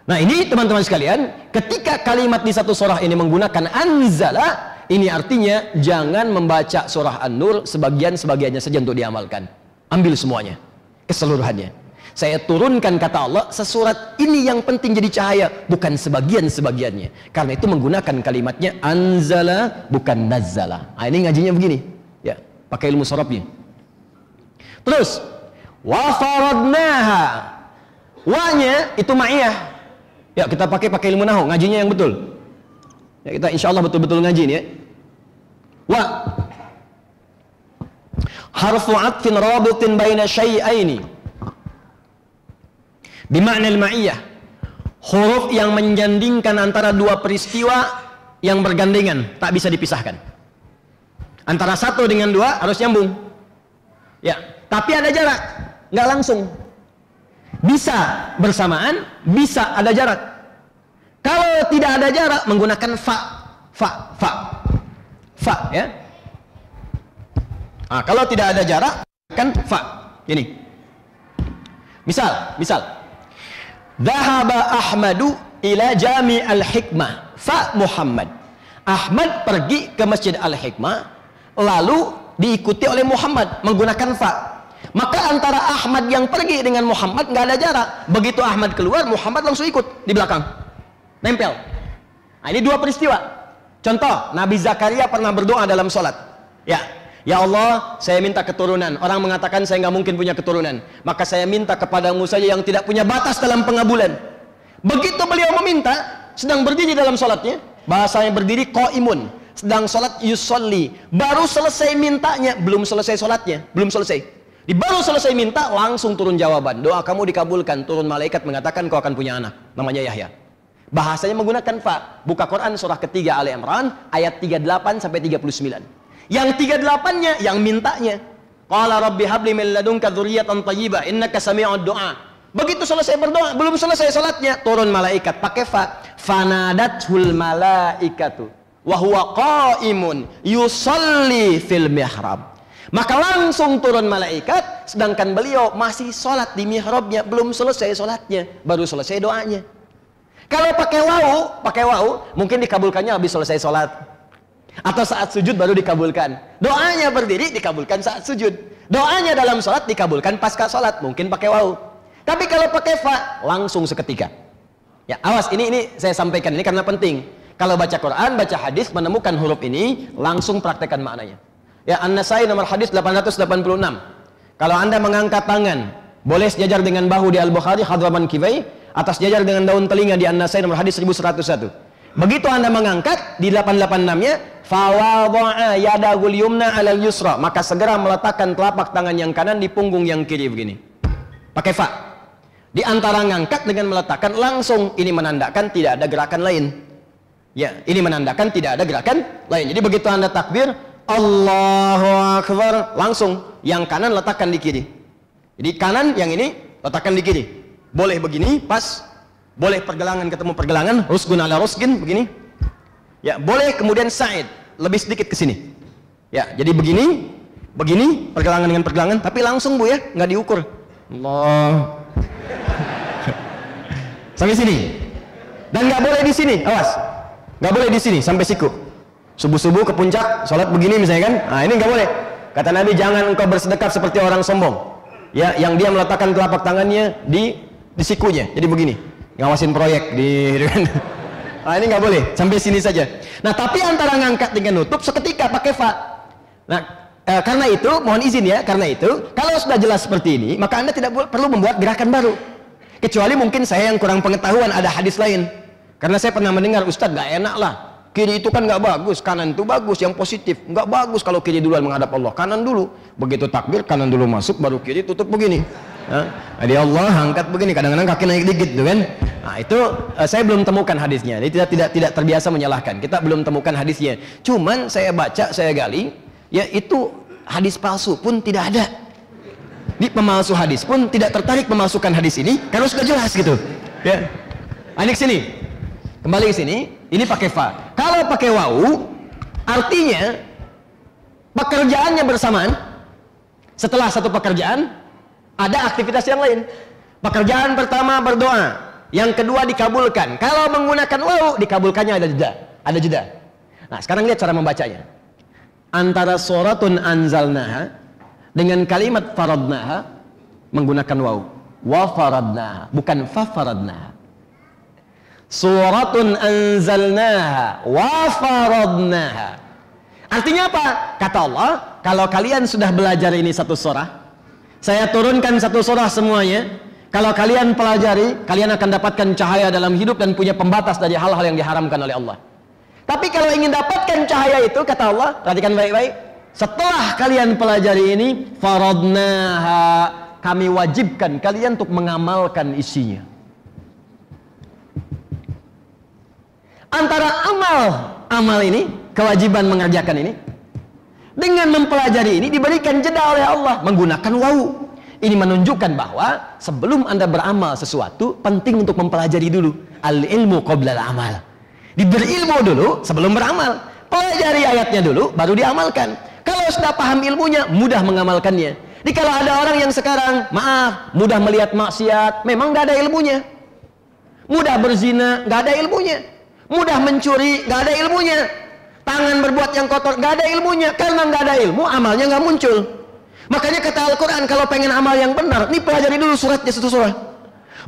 Nah, ini teman-teman sekalian, ketika kalimat di satu surah ini menggunakan anzala, ini artinya jangan membaca surah An-Nur sebagian-sebagiannya saja untuk diamalkan. Ambil semuanya, keseluruhannya. Saya turunkan, kata Allah, sesurat ini yang penting jadi cahaya, bukan sebagian-sebagiannya. Karena itu menggunakan kalimatnya anzala, bukan nazzala. Nah, ini ngajinya begini, ya, pakai ilmu sorobnya. Terus, wa faradnaha. Wa-nya itu ma'iyah. Ya, kita pakai ilmu nahu, ngajinya yang betul. Ya, kita insya Allah betul-betul ngaji ini ya. Wa harfu atfin rabitin baina syai'aini bima'na al-ma'iyah. Huruf yang menjandingkan antara dua peristiwa yang bergandengan, tak bisa dipisahkan. Antara satu dengan dua harus nyambung. Ya, tapi ada jarak, nggak langsung. Bisa bersamaan, bisa ada jarak. Kalau tidak ada jarak, menggunakan fa, ya. Nah, kalau tidak ada jarak, kan fa. Ini. Misal. Dhahaba Ahmadu ila Jami al-Hikmah. Fa Muhammad. Ahmad pergi ke Masjid Al-Hikmah, lalu diikuti oleh Muhammad menggunakan fa. Maka antara Ahmad yang pergi dengan Muhammad nggak ada jarak. Begitu Ahmad keluar, Muhammad langsung ikut di belakang, nempel. Nah, ini dua peristiwa. Contoh, Nabi Zakaria pernah berdoa dalam sholat. Ya Allah, saya minta keturunan. Orang mengatakan saya nggak mungkin punya keturunan, maka saya minta kepadamu saja yang tidak punya batas dalam pengabulan. Begitu beliau meminta, sedang berdiri dalam sholatnya, bahasanya berdiri qaimun, sedang sholat yusolli, baru selesai mintanya, belum selesai sholatnya, belum selesai. Baru selesai minta, langsung turun jawaban. Doa kamu dikabulkan. Turun malaikat mengatakan kau akan punya anak, namanya Yahya. Bahasanya menggunakan fa. Buka Quran surah ketiga Ali Imran ayat 38 sampai 39. Yang 38-nya yang mintanya. Qala rabbi habli min ladunka dzurriyyatan thayyibah innaka sami'ud du'a. Begitu selesai berdoa, belum selesai salatnya, turun malaikat pakai fa. Fanadathul malaikatu wa huwa qaimun yusalli fil mihrab. Maka langsung turun malaikat, sedangkan beliau masih sholat di mihrabnya, belum selesai sholatnya, baru selesai doanya. Kalau pakai wau, mungkin dikabulkannya habis selesai sholat, atau saat sujud baru dikabulkan. Doanya berdiri dikabulkan saat sujud. Doanya dalam sholat dikabulkan pasca sholat, mungkin pakai wau. Tapi kalau pakai fa, langsung seketika. Ya, awas, ini saya sampaikan ini karena penting. Kalau baca Quran, baca hadis, menemukan huruf ini, langsung praktekkan maknanya. Ya, An-Nasai nomor hadis 886. Kalau Anda mengangkat tangan, boleh sejajar dengan bahu di Al-Bukhari hadraman kifai, atas sejajar dengan daun telinga di An-Nasai nomor hadis 1101. Begitu Anda mengangkat di 886-nya, fawadha'a yadahul yumna 'alal yusra, maka segera meletakkan telapak tangan yang kanan di punggung yang kiri begini. Pakai fa. Di antara ngangkat dengan meletakkan, langsung ini menandakan tidak ada gerakan lain. Ya, ini menandakan tidak ada gerakan lain. Jadi begitu Anda takbir, Allahu Akbar, langsung yang kanan letakkan di kiri. Jadi kanan yang ini letakkan di kiri. Boleh begini, pas. Boleh pergelangan ketemu pergelangan, rusgun ala rusgin, begini. Ya, boleh kemudian sa'id, lebih sedikit ke sini. Ya, jadi begini, begini, pergelangan dengan pergelangan, tapi langsung Bu ya, nggak diukur. Allah. Sampai sini. Dan nggak boleh di sini, awas. Nggak boleh di sini sampai siku. Subuh-subuh ke puncak, sholat begini misalnya kan. Nah, ini nggak boleh. Kata Nabi, jangan engkau bersedekap seperti orang sombong. Ya, yang dia meletakkan telapak tangannya di sikunya. Jadi begini, ngawasin proyek di kan. Nah, ini nggak boleh, sampai sini saja. Nah, tapi antara ngangkat dengan nutup seketika pakai fa. Nah, karena itu, mohon izin ya, karena itu, kalau sudah jelas seperti ini, maka Anda tidak perlu membuat gerakan baru. Kecuali mungkin saya yang kurang pengetahuan, ada hadis lain. Karena saya pernah mendengar, Ustadz, gak enak lah. Kiri itu kan nggak bagus, kanan itu bagus, yang positif. Nggak bagus kalau kiri duluan menghadap Allah, kanan dulu. Begitu takbir, kanan dulu masuk, baru kiri tutup begini. Jadi Allah angkat begini, kadang-kadang kaki naik dikit tuh kan. Nah, itu saya belum temukan hadisnya. Jadi tidak terbiasa menyalahkan. Kita belum temukan hadisnya. Cuman saya baca, saya gali, ya itu hadis palsu pun tidak ada. Di pemalsu hadis pun tidak tertarik memalsukan hadis ini karena sudah jelas gitu. Ya. Ini ke sini. Kembali ke sini. Ini pakai fa. Kalau pakai wau, artinya pekerjaannya bersamaan. Setelah satu pekerjaan, ada aktivitas yang lain. Pekerjaan pertama berdoa, yang kedua dikabulkan. Kalau menggunakan wau, dikabulkannya ada jeda. Ada jeda. Nah, sekarang lihat cara membacanya. Antara suratun anzalnaha dengan kalimat faradnaha menggunakan wau. Wa faradnaha, bukan fa faradnaha. Suratun anzalnaha wa faradnaha. Artinya apa? Kata Allah, kalau kalian sudah belajar ini satu surah, saya turunkan satu surah semuanya. Kalau kalian pelajari, kalian akan dapatkan cahaya dalam hidup dan punya pembatas dari hal-hal yang diharamkan oleh Allah. Tapi kalau ingin dapatkan cahaya itu, kata Allah, perhatikan baik-baik, setelah kalian pelajari ini, faradnaha, kami wajibkan kalian untuk mengamalkan isinya. Antara amal ini, kewajiban mengerjakan ini, dengan mempelajari ini diberikan jeda oleh Allah menggunakan wau. Ini menunjukkan bahwa sebelum Anda beramal sesuatu, penting untuk mempelajari dulu. Al-ilmu qabla al-amal. Diberi ilmu dulu sebelum beramal. Pelajari ayatnya dulu, baru diamalkan. Kalau sudah paham ilmunya, mudah mengamalkannya. Jadi kalau ada orang yang sekarang, maaf, mudah melihat maksiat, memang nggak ada ilmunya. Mudah berzina, nggak ada ilmunya. Mudah mencuri, nggak ada ilmunya. Tangan berbuat yang kotor, nggak ada ilmunya. Karena nggak ada ilmu, amalnya nggak muncul. Makanya kata Al-Quran, kalau pengen amal yang benar, ini pelajari dulu suratnya satu surah.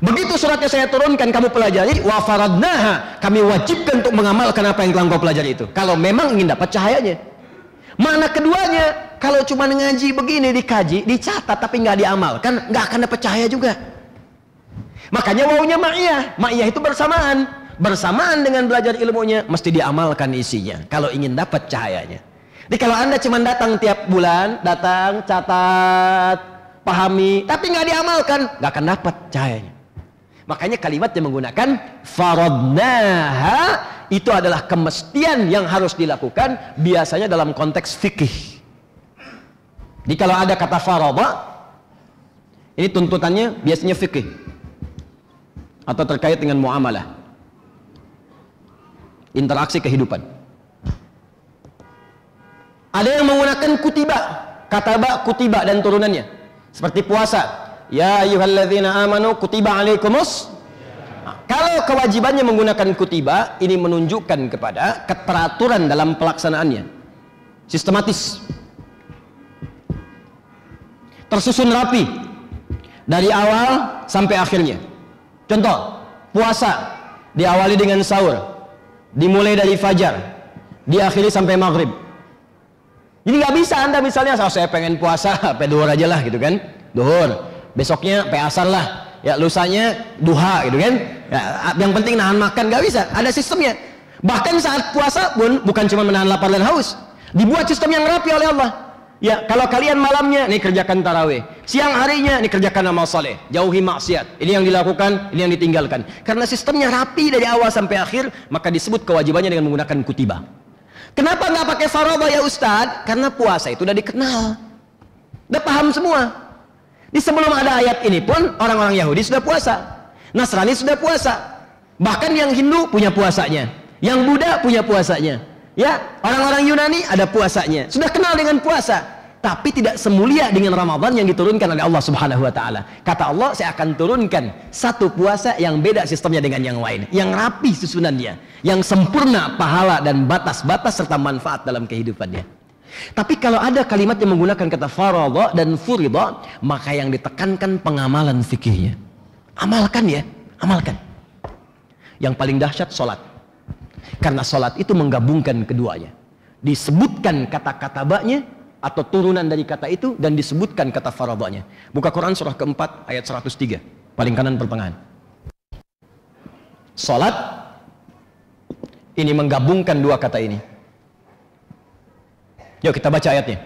Begitu suratnya saya turunkan, kamu pelajari, wa faradnaha, kami wajibkan untuk mengamalkan apa yang telah kau pelajari itu. Kalau memang ingin dapat cahayanya. Makna keduanya, kalau cuma ngaji begini, dikaji, dicatat, tapi nggak diamalkan, nggak akan dapat cahaya juga. Makanya wawunya ma'iyah. Ma'iyah itu bersamaan. Bersamaan dengan belajar ilmunya, mesti diamalkan isinya kalau ingin dapat cahayanya. Jadi kalau Anda cuma datang tiap bulan, datang, catat, pahami, tapi nggak diamalkan, nggak akan dapat cahayanya. Makanya kalimatnya menggunakan faradnaha, itu adalah kemestian yang harus dilakukan, biasanya dalam konteks fikih. Jadi kalau ada kata farada, ini tuntutannya biasanya fikih atau terkait dengan muamalah, interaksi kehidupan. Ada yang menggunakan kutiba, kataba, kutiba dan turunannya, seperti puasa. Ya ayyuhalladzina amanu kutiba alaikumus. Nah, kalau kewajibannya menggunakan kutiba, ini menunjukkan kepada keteraturan dalam pelaksanaannya, sistematis, tersusun rapi dari awal sampai akhirnya. Contoh, puasa diawali dengan sahur, dimulai dari fajar, diakhiri sampai maghrib. Jadi nggak bisa Anda misalnya, saya pengen puasa sampai duhur aja lah gitu kan, duhur, besoknya sampai asar lah, ya lusanya duha gitu kan, ya, yang penting nahan makan, nggak bisa, ada sistemnya. Bahkan saat puasa pun bukan cuma menahan lapar dan haus, dibuat sistem yang rapi oleh Allah. Ya, kalau kalian malamnya nih kerjakan tarawih, siang harinya nih kerjakan amal soleh, jauhi maksiat, ini yang dilakukan, ini yang ditinggalkan. Karena sistemnya rapi dari awal sampai akhir, maka disebut kewajibannya dengan menggunakan kutiba. Kenapa nggak pakai faradha ya Ustadz? Karena puasa itu udah dikenal, udah paham semua. Di sebelum ada ayat ini pun orang-orang Yahudi sudah puasa, Nasrani sudah puasa. Bahkan yang Hindu punya puasanya, yang Buddha punya puasanya. Ya, orang-orang Yunani ada puasanya. Sudah kenal dengan puasa, tapi tidak semulia dengan Ramadan yang diturunkan oleh Allah Subhanahu wa taala. Kata Allah, saya akan turunkan satu puasa yang beda sistemnya dengan yang lain, yang rapi susunannya, yang sempurna pahala dan batas-batas serta manfaat dalam kehidupannya. Tapi kalau ada kalimat yang menggunakan kata faradha dan furidha, maka yang ditekankan pengamalan fikihnya. Amalkan ya, amalkan. Yang paling dahsyat sholat, karena sholat itu menggabungkan keduanya. Disebutkan kata-kata baknya atau turunan dari kata itu, dan disebutkan kata faradhanya. Buka Quran surah keempat ayat 103, paling kanan pertengahan. Sholat ini menggabungkan dua kata ini. Yuk kita baca ayatnya.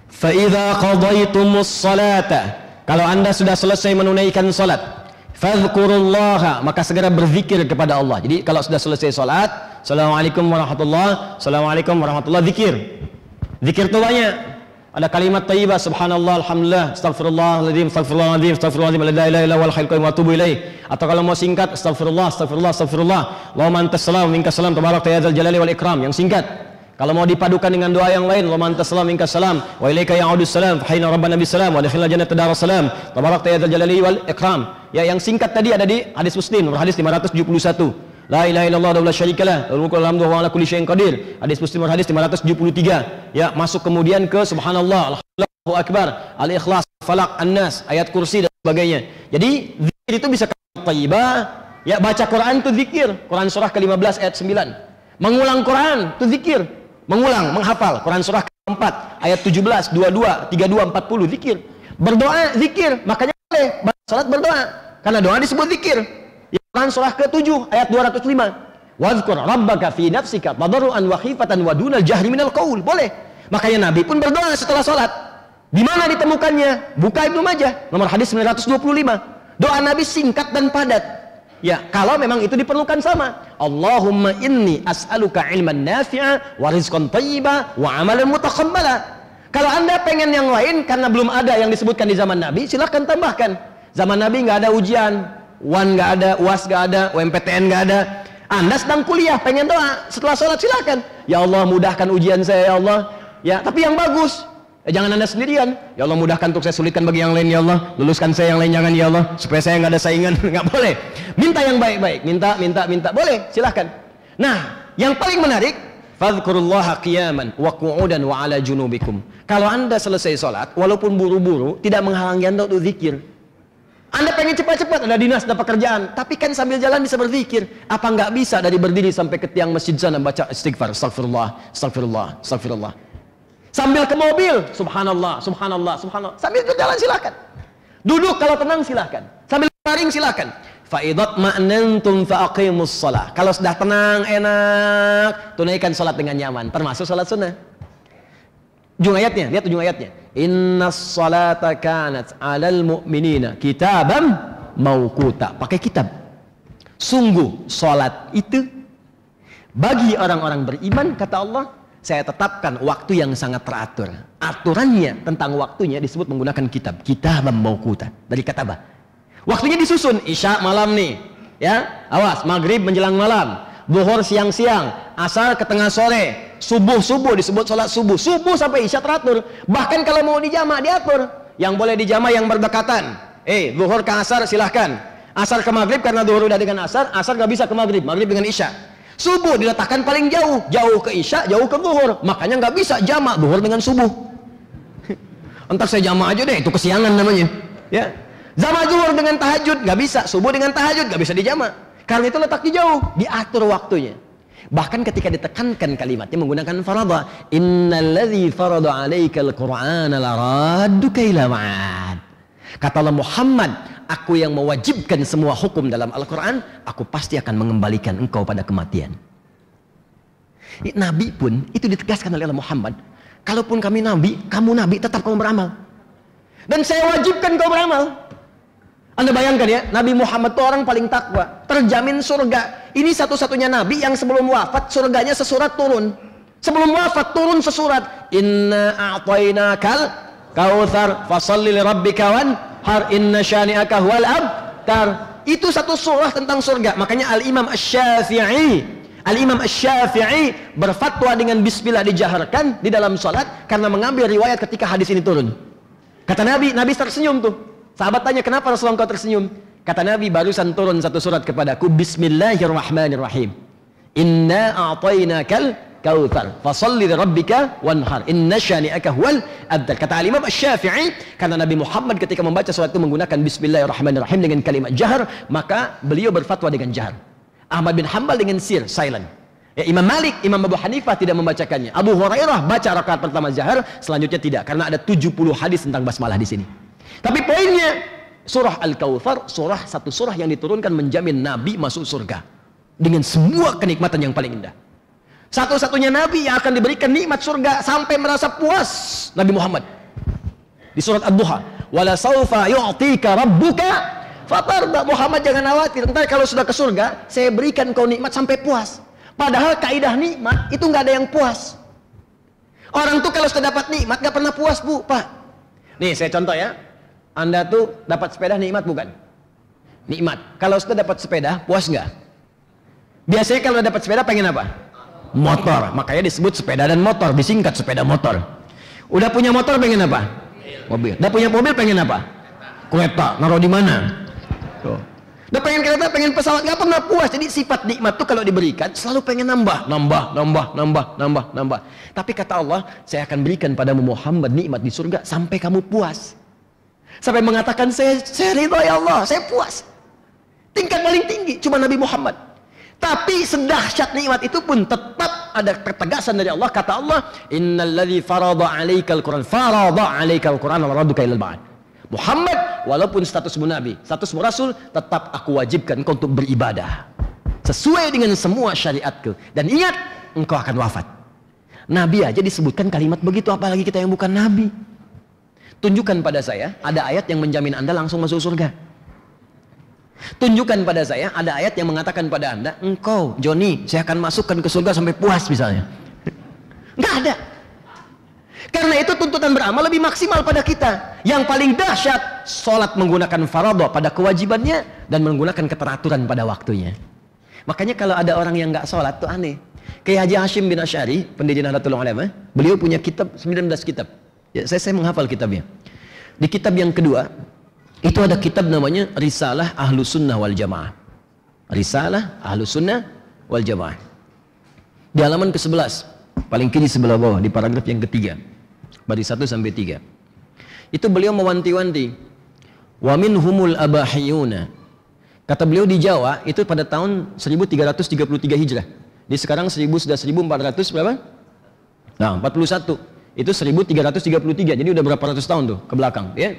Fa idza qadaytumus salata, kalau anda sudah selesai menunaikan sholat, fadhkurullaha, maka segera berzikir kepada Allah. Jadi kalau sudah selesai sholat, assalamualaikum warahmatullah, assalamualaikum warahmatullah, zikir. Zikir itu banyak. Ada kalimat thayyibah, subhanallah, alhamdulillah, astaghfirullahaladzim, astaghfirullahaladzim, astaghfirullahaladzim, la ilaha illallah wal hayyul qayyum wa atubu ilaih. Atau kalau mau singkat, astagfirullah, astagfirullah, astagfirullah, Allahumma antas salam minkas salam tabarakta ya dzal jalali wal ikram, yang singkat. Kalau mau dipadukan dengan doa yang lain, Allahumma antas salam minkas salam wa ilaika ya'udus salam fa hayna rabbana bis salam wa adkhilna jannata daras salam tabarakta ya dzal jalali wal ikram. Ya, yang singkat tadi ada di hadis Muslim nomor hadis 571. La ilaha illallah wa la syarikalah, lahul mulku wa lahul hamdu wa ala kulli syai'in qadir. Hadis Muslim nomor hadis 573. Ya, masuk kemudian ke subhanallah, Allahu akbar, al-ikhlas, falaq, an-nas, ayat kursi dan sebagainya. Jadi zikir itu bisa thayyibah. Ya, baca Quran itu zikir. Quran surah ke-15 ayat 9. Mengulang Quran itu zikir. Mengulang, menghafal Quran surah ke-4 ayat 17, 22, 32, 40, zikir. Berdoa zikir, makanya boleh salat berdoa karena doa disebut zikir. Quran surah ke-7 ayat 205. Wadhkur rabbaka fi nafsika tadarruan wa khifatan wa dunal jahri minal qaul. Boleh. Makanya Nabi pun berdoa setelah salat. Di mana ditemukannya? Buka Ibnu Majah nomor hadis 925. Doa Nabi singkat dan padat. Ya, kalau memang itu diperlukan sama. Allahumma inni as'aluka ilman nafi'a wa rizqan thayyiba wa amalan mutaqabbala. Kalau anda pengen yang lain karena belum ada yang disebutkan di zaman Nabi, silahkan tambahkan. Zaman Nabi nggak ada ujian, UAN nggak ada, UAS nggak ada, UMPTN nggak ada. Anda sedang kuliah, pengen doa setelah sholat, silahkan. Ya Allah, mudahkan ujian saya ya Allah. Ya, tapi yang bagus. Jangan anda sendirian. Ya Allah, mudahkan untuk saya, sulitkan bagi yang lain ya Allah. Luluskan saya yang lain jangan ya Allah, supaya saya nggak ada saingan. Nggak boleh. Minta yang baik-baik. Minta. Boleh, silahkan. Nah, yang paling menarik, fadhkurullaha qiyaman wa qu'udan wa ala junubikum. Kalau anda selesai sholat, walaupun buru-buru, tidak menghalangi anda untuk zikir. Anda pengen cepat-cepat, ada dinas, ada pekerjaan, tapi kan sambil jalan bisa berzikir. Apa nggak bisa dari berdiri sampai ke tiang masjid sana baca istighfar, astagfirullah, astagfirullah, astagfirullah. Sambil ke mobil, subhanallah, subhanallah, subhanallah. Sambil berjalan silakan. Duduk kalau tenang silakan. Sambil baring silakan. Fa idza ma'nantum fa aqimus shalah. Kalau sudah tenang, enak, tunaikan salat dengan nyaman, termasuk salat sunnah. Ujung ayatnya, lihat ujung ayatnya. Innas salata kanat 'alal mu'minina kitaban mauquta. Pakai kitab. Sungguh salat itu bagi orang-orang beriman, kata Allah, saya tetapkan waktu yang sangat teratur. Aturannya tentang waktunya disebut menggunakan kitab. Kitaban mauquta. Dari kataba. Waktunya disusun. Isya malam nih. Ya, awas, maghrib menjelang malam. Zuhur siang-siang, asar ke tengah sore, subuh disebut sholat subuh sampai isya teratur. Bahkan kalau mau dijama diatur. Yang boleh dijama yang berdekatan. Zuhur ke asar silahkan. Asar ke maghrib karena zuhur udah dengan asar nggak bisa ke maghrib dengan isya. Subuh diletakkan paling jauh ke isya, jauh ke zuhur. Makanya nggak bisa jama zuhur dengan subuh. Entar saya jama aja deh, itu kesiangan namanya. Ya, jama zuhur dengan tahajud nggak bisa, subuh dengan tahajud nggak bisa dijama. Karena itu letaknya jauh, diatur waktunya. Bahkan ketika ditekankan kalimatnya menggunakan faradha, innalladzi farada 'alaikal qur'ana laradduka ila ma'ad. Kata Allah, Muhammad, aku yang mewajibkan semua hukum dalam Al-Qur'an, aku pasti akan mengembalikan engkau pada kematian. Nabi pun itu ditegaskan oleh Allah Muhammad, kalaupun kami nabi, kamu nabi, tetap kamu beramal. Dan saya wajibkan kau beramal. Anda bayangkan ya, Nabi Muhammad itu orang paling takwa, terjamin surga. Ini satu-satunya Nabi yang sebelum wafat surganya sesurat turun. Sebelum wafat turun sesurat. Inna a'tainakal kautsar fasalli lirabbika wanhar inna syani'aka huwal abtar. Itu satu surah tentang surga. Makanya Al-Imam Asy-Syafi'i berfatwa dengan bismillah dijaharkan di dalam salat karena mengambil riwayat ketika hadis ini turun. Kata Nabi tersenyum tuh. Sahabat tanya, kenapa Rasulullah engkau tersenyum? Kata Nabi, barusan turun satu surat kepadaku, Bismillahirrahmanirrahim. Inna a'tainakal kautsar, fasholli lirabbika wanhar, inna syani'aka huwal abtar. Kata Imam Asy-Syafi'i, karena Nabi Muhammad ketika membaca surat itu menggunakan Bismillahirrahmanirrahim dengan kalimat jahar, maka beliau berfatwa dengan jahar. Ahmad bin Hanbal dengan sir, silent. Ya, Imam Malik, Imam Abu Hanifah tidak membacakannya. Abu Hurairah baca rakaat pertama jahar, selanjutnya tidak, karena ada 70 hadis tentang basmalah di sini. Tapi poinnya, surah Al-Kautsar, satu surah yang diturunkan menjamin Nabi masuk surga dengan semua kenikmatan yang paling indah. Satu-satunya Nabi yang akan diberikan nikmat surga sampai merasa puas, Nabi Muhammad. Di surat Ad-Duha, wala saufa yu'tika rabbuka fatarda. Muhammad jangan khawatir, entar kalau sudah ke surga, saya berikan kau nikmat sampai puas. Padahal kaidah nikmat itu nggak ada yang puas. Orang tuh kalau sudah dapat nikmat nggak pernah puas, Bu, Pak. Nih saya contoh ya, Anda tuh dapat sepeda nikmat bukan? Nikmat. Kalau sudah dapat sepeda, puas nggak? Biasanya kalau dapat sepeda pengen apa? Motor. Makanya disebut sepeda dan motor, disingkat sepeda motor. Udah punya motor pengen apa? Mobil. Udah punya mobil pengen apa? Kereta. Naruh di mana? Tuh. Udah pengen kereta, pengen pesawat, nggak pernah puas. Jadi sifat nikmat tuh kalau diberikan selalu pengen nambah. Tapi kata Allah, saya akan berikan padamu Muhammad nikmat di surga sampai kamu puas. Sampai mengatakan saya ridho ya Allah, saya puas. Tingkat paling tinggi cuma Nabi Muhammad. Tapi sedahsyat nikmat itu pun tetap ada ketegasan dari Allah. Kata Allah, innalladzi farada 'alaikal Qur'an farada 'alaikal Qur'an wa radduka ilal ba'd. Muhammad, walaupun statusmu nabi, statusmu rasul, tetap aku wajibkan engkau untuk beribadah sesuai dengan semua syariatku. Dan ingat, engkau akan wafat. Nabi aja disebutkan kalimat begitu, apalagi kita yang bukan nabi. Tunjukkan pada saya ada ayat yang menjamin Anda langsung masuk surga. Tunjukkan pada saya ada ayat yang mengatakan pada Anda, engkau Joni, saya akan masukkan ke surga sampai puas misalnya. Nggak ada. Karena itu tuntutan beramal lebih maksimal pada kita. Yang paling dahsyat, sholat menggunakan fardhu pada kewajibannya dan menggunakan keteraturan pada waktunya. Makanya kalau ada orang yang nggak sholat tuh aneh. Kayak Haji Hashim bin Asy'ari, pendiri Nahdlatul Ulama, beliau punya kitab 19 kitab. Ya, saya menghafal kitabnya. Di kitab yang kedua itu ada kitab namanya Risalah Ahlus Sunnah wal Jamaah. Risalah Ahlus Sunnah wal Jamaah. Di halaman ke-11, paling kiri sebelah bawah, di paragraf yang ketiga, baris 1 sampai 3. Itu beliau mewanti-wanti, wa minhumul abahiyuna. Kata beliau di Jawa itu pada tahun 1333 Hijrah. Di sekarang sudah 1400 berapa? Nah, 41. Itu 1333. Jadi udah berapa ratus tahun tuh ke belakang, ya?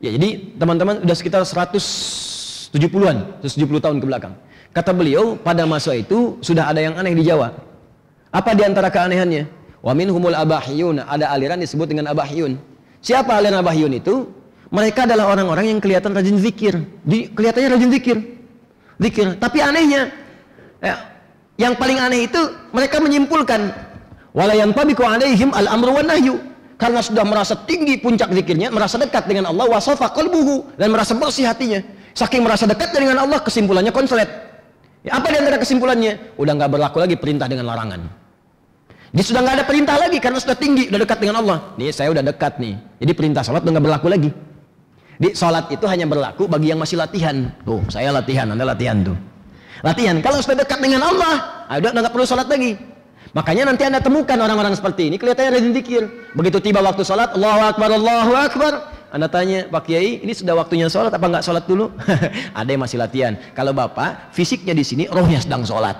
Ya, jadi teman-teman udah sekitar 170-an, 170 tahun ke belakang. Kata beliau, pada masa itu sudah ada yang aneh di Jawa. Apa di antara keanehannya? Wa minhumul abahiyun, ada aliran disebut dengan abahiyun. Siapa aliran abahiyun itu? Mereka adalah orang-orang yang kelihatan rajin zikir. Kelihatannya rajin zikir. Tapi anehnya, yang paling aneh itu mereka menyimpulkan wala yantabiqu alaihim al-amru wan nahyu. Karena sudah merasa tinggi puncak zikirnya, merasa dekat dengan Allah, wasafa qalbuhu, dan merasa bersih hatinya. Saking merasa dekat dengan Allah, kesimpulannya konslet. Ya, apa di antara kesimpulannya? Udah nggak berlaku lagi perintah dengan larangan. Dia sudah nggak ada perintah lagi karena sudah tinggi, udah dekat dengan Allah. Nih saya udah dekat nih, jadi perintah sholat udah nggak berlaku lagi. Di sholat itu hanya berlaku bagi yang masih latihan. Tuh, saya latihan, Anda latihan tuh. Latihan. Kalau sudah dekat dengan Allah, udah nggak perlu sholat lagi. Makanya nanti Anda temukan orang-orang seperti ini kelihatannya rajin zikir. Begitu tiba waktu sholat, Allahu Akbar, Allahu Akbar. Anda tanya, Pak Kiai, ini sudah waktunya sholat apa nggak sholat dulu? Ada yang masih latihan. Kalau Bapak, fisiknya di sini, rohnya sedang sholat.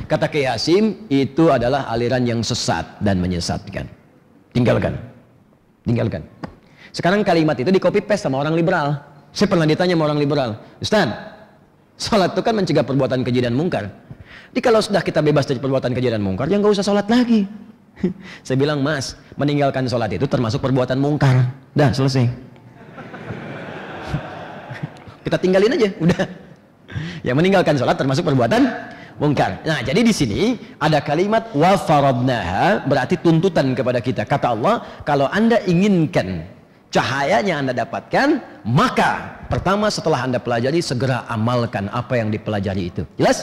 Kata Kiai Hasim, itu adalah aliran yang sesat dan menyesatkan. Tinggalkan. Sekarang kalimat itu di copy paste sama orang liberal. Saya pernah ditanya sama orang liberal, Ustaz, sholat itu kan mencegah perbuatan keji dan mungkar. Jadi kalau sudah kita bebas dari perbuatan keji dan mungkar, ya nggak usah sholat lagi. Saya bilang, Mas, meninggalkan sholat itu termasuk perbuatan mungkar. Dah, selesai. Kita tinggalin aja, udah. Ya, meninggalkan sholat termasuk perbuatan mungkar. Nah, jadi di sini ada kalimat wa faradnaha, berarti tuntutan kepada kita. Kata Allah, kalau Anda inginkan cahayanya Anda dapatkan, maka pertama setelah Anda pelajari, segera amalkan apa yang dipelajari itu. Jelas?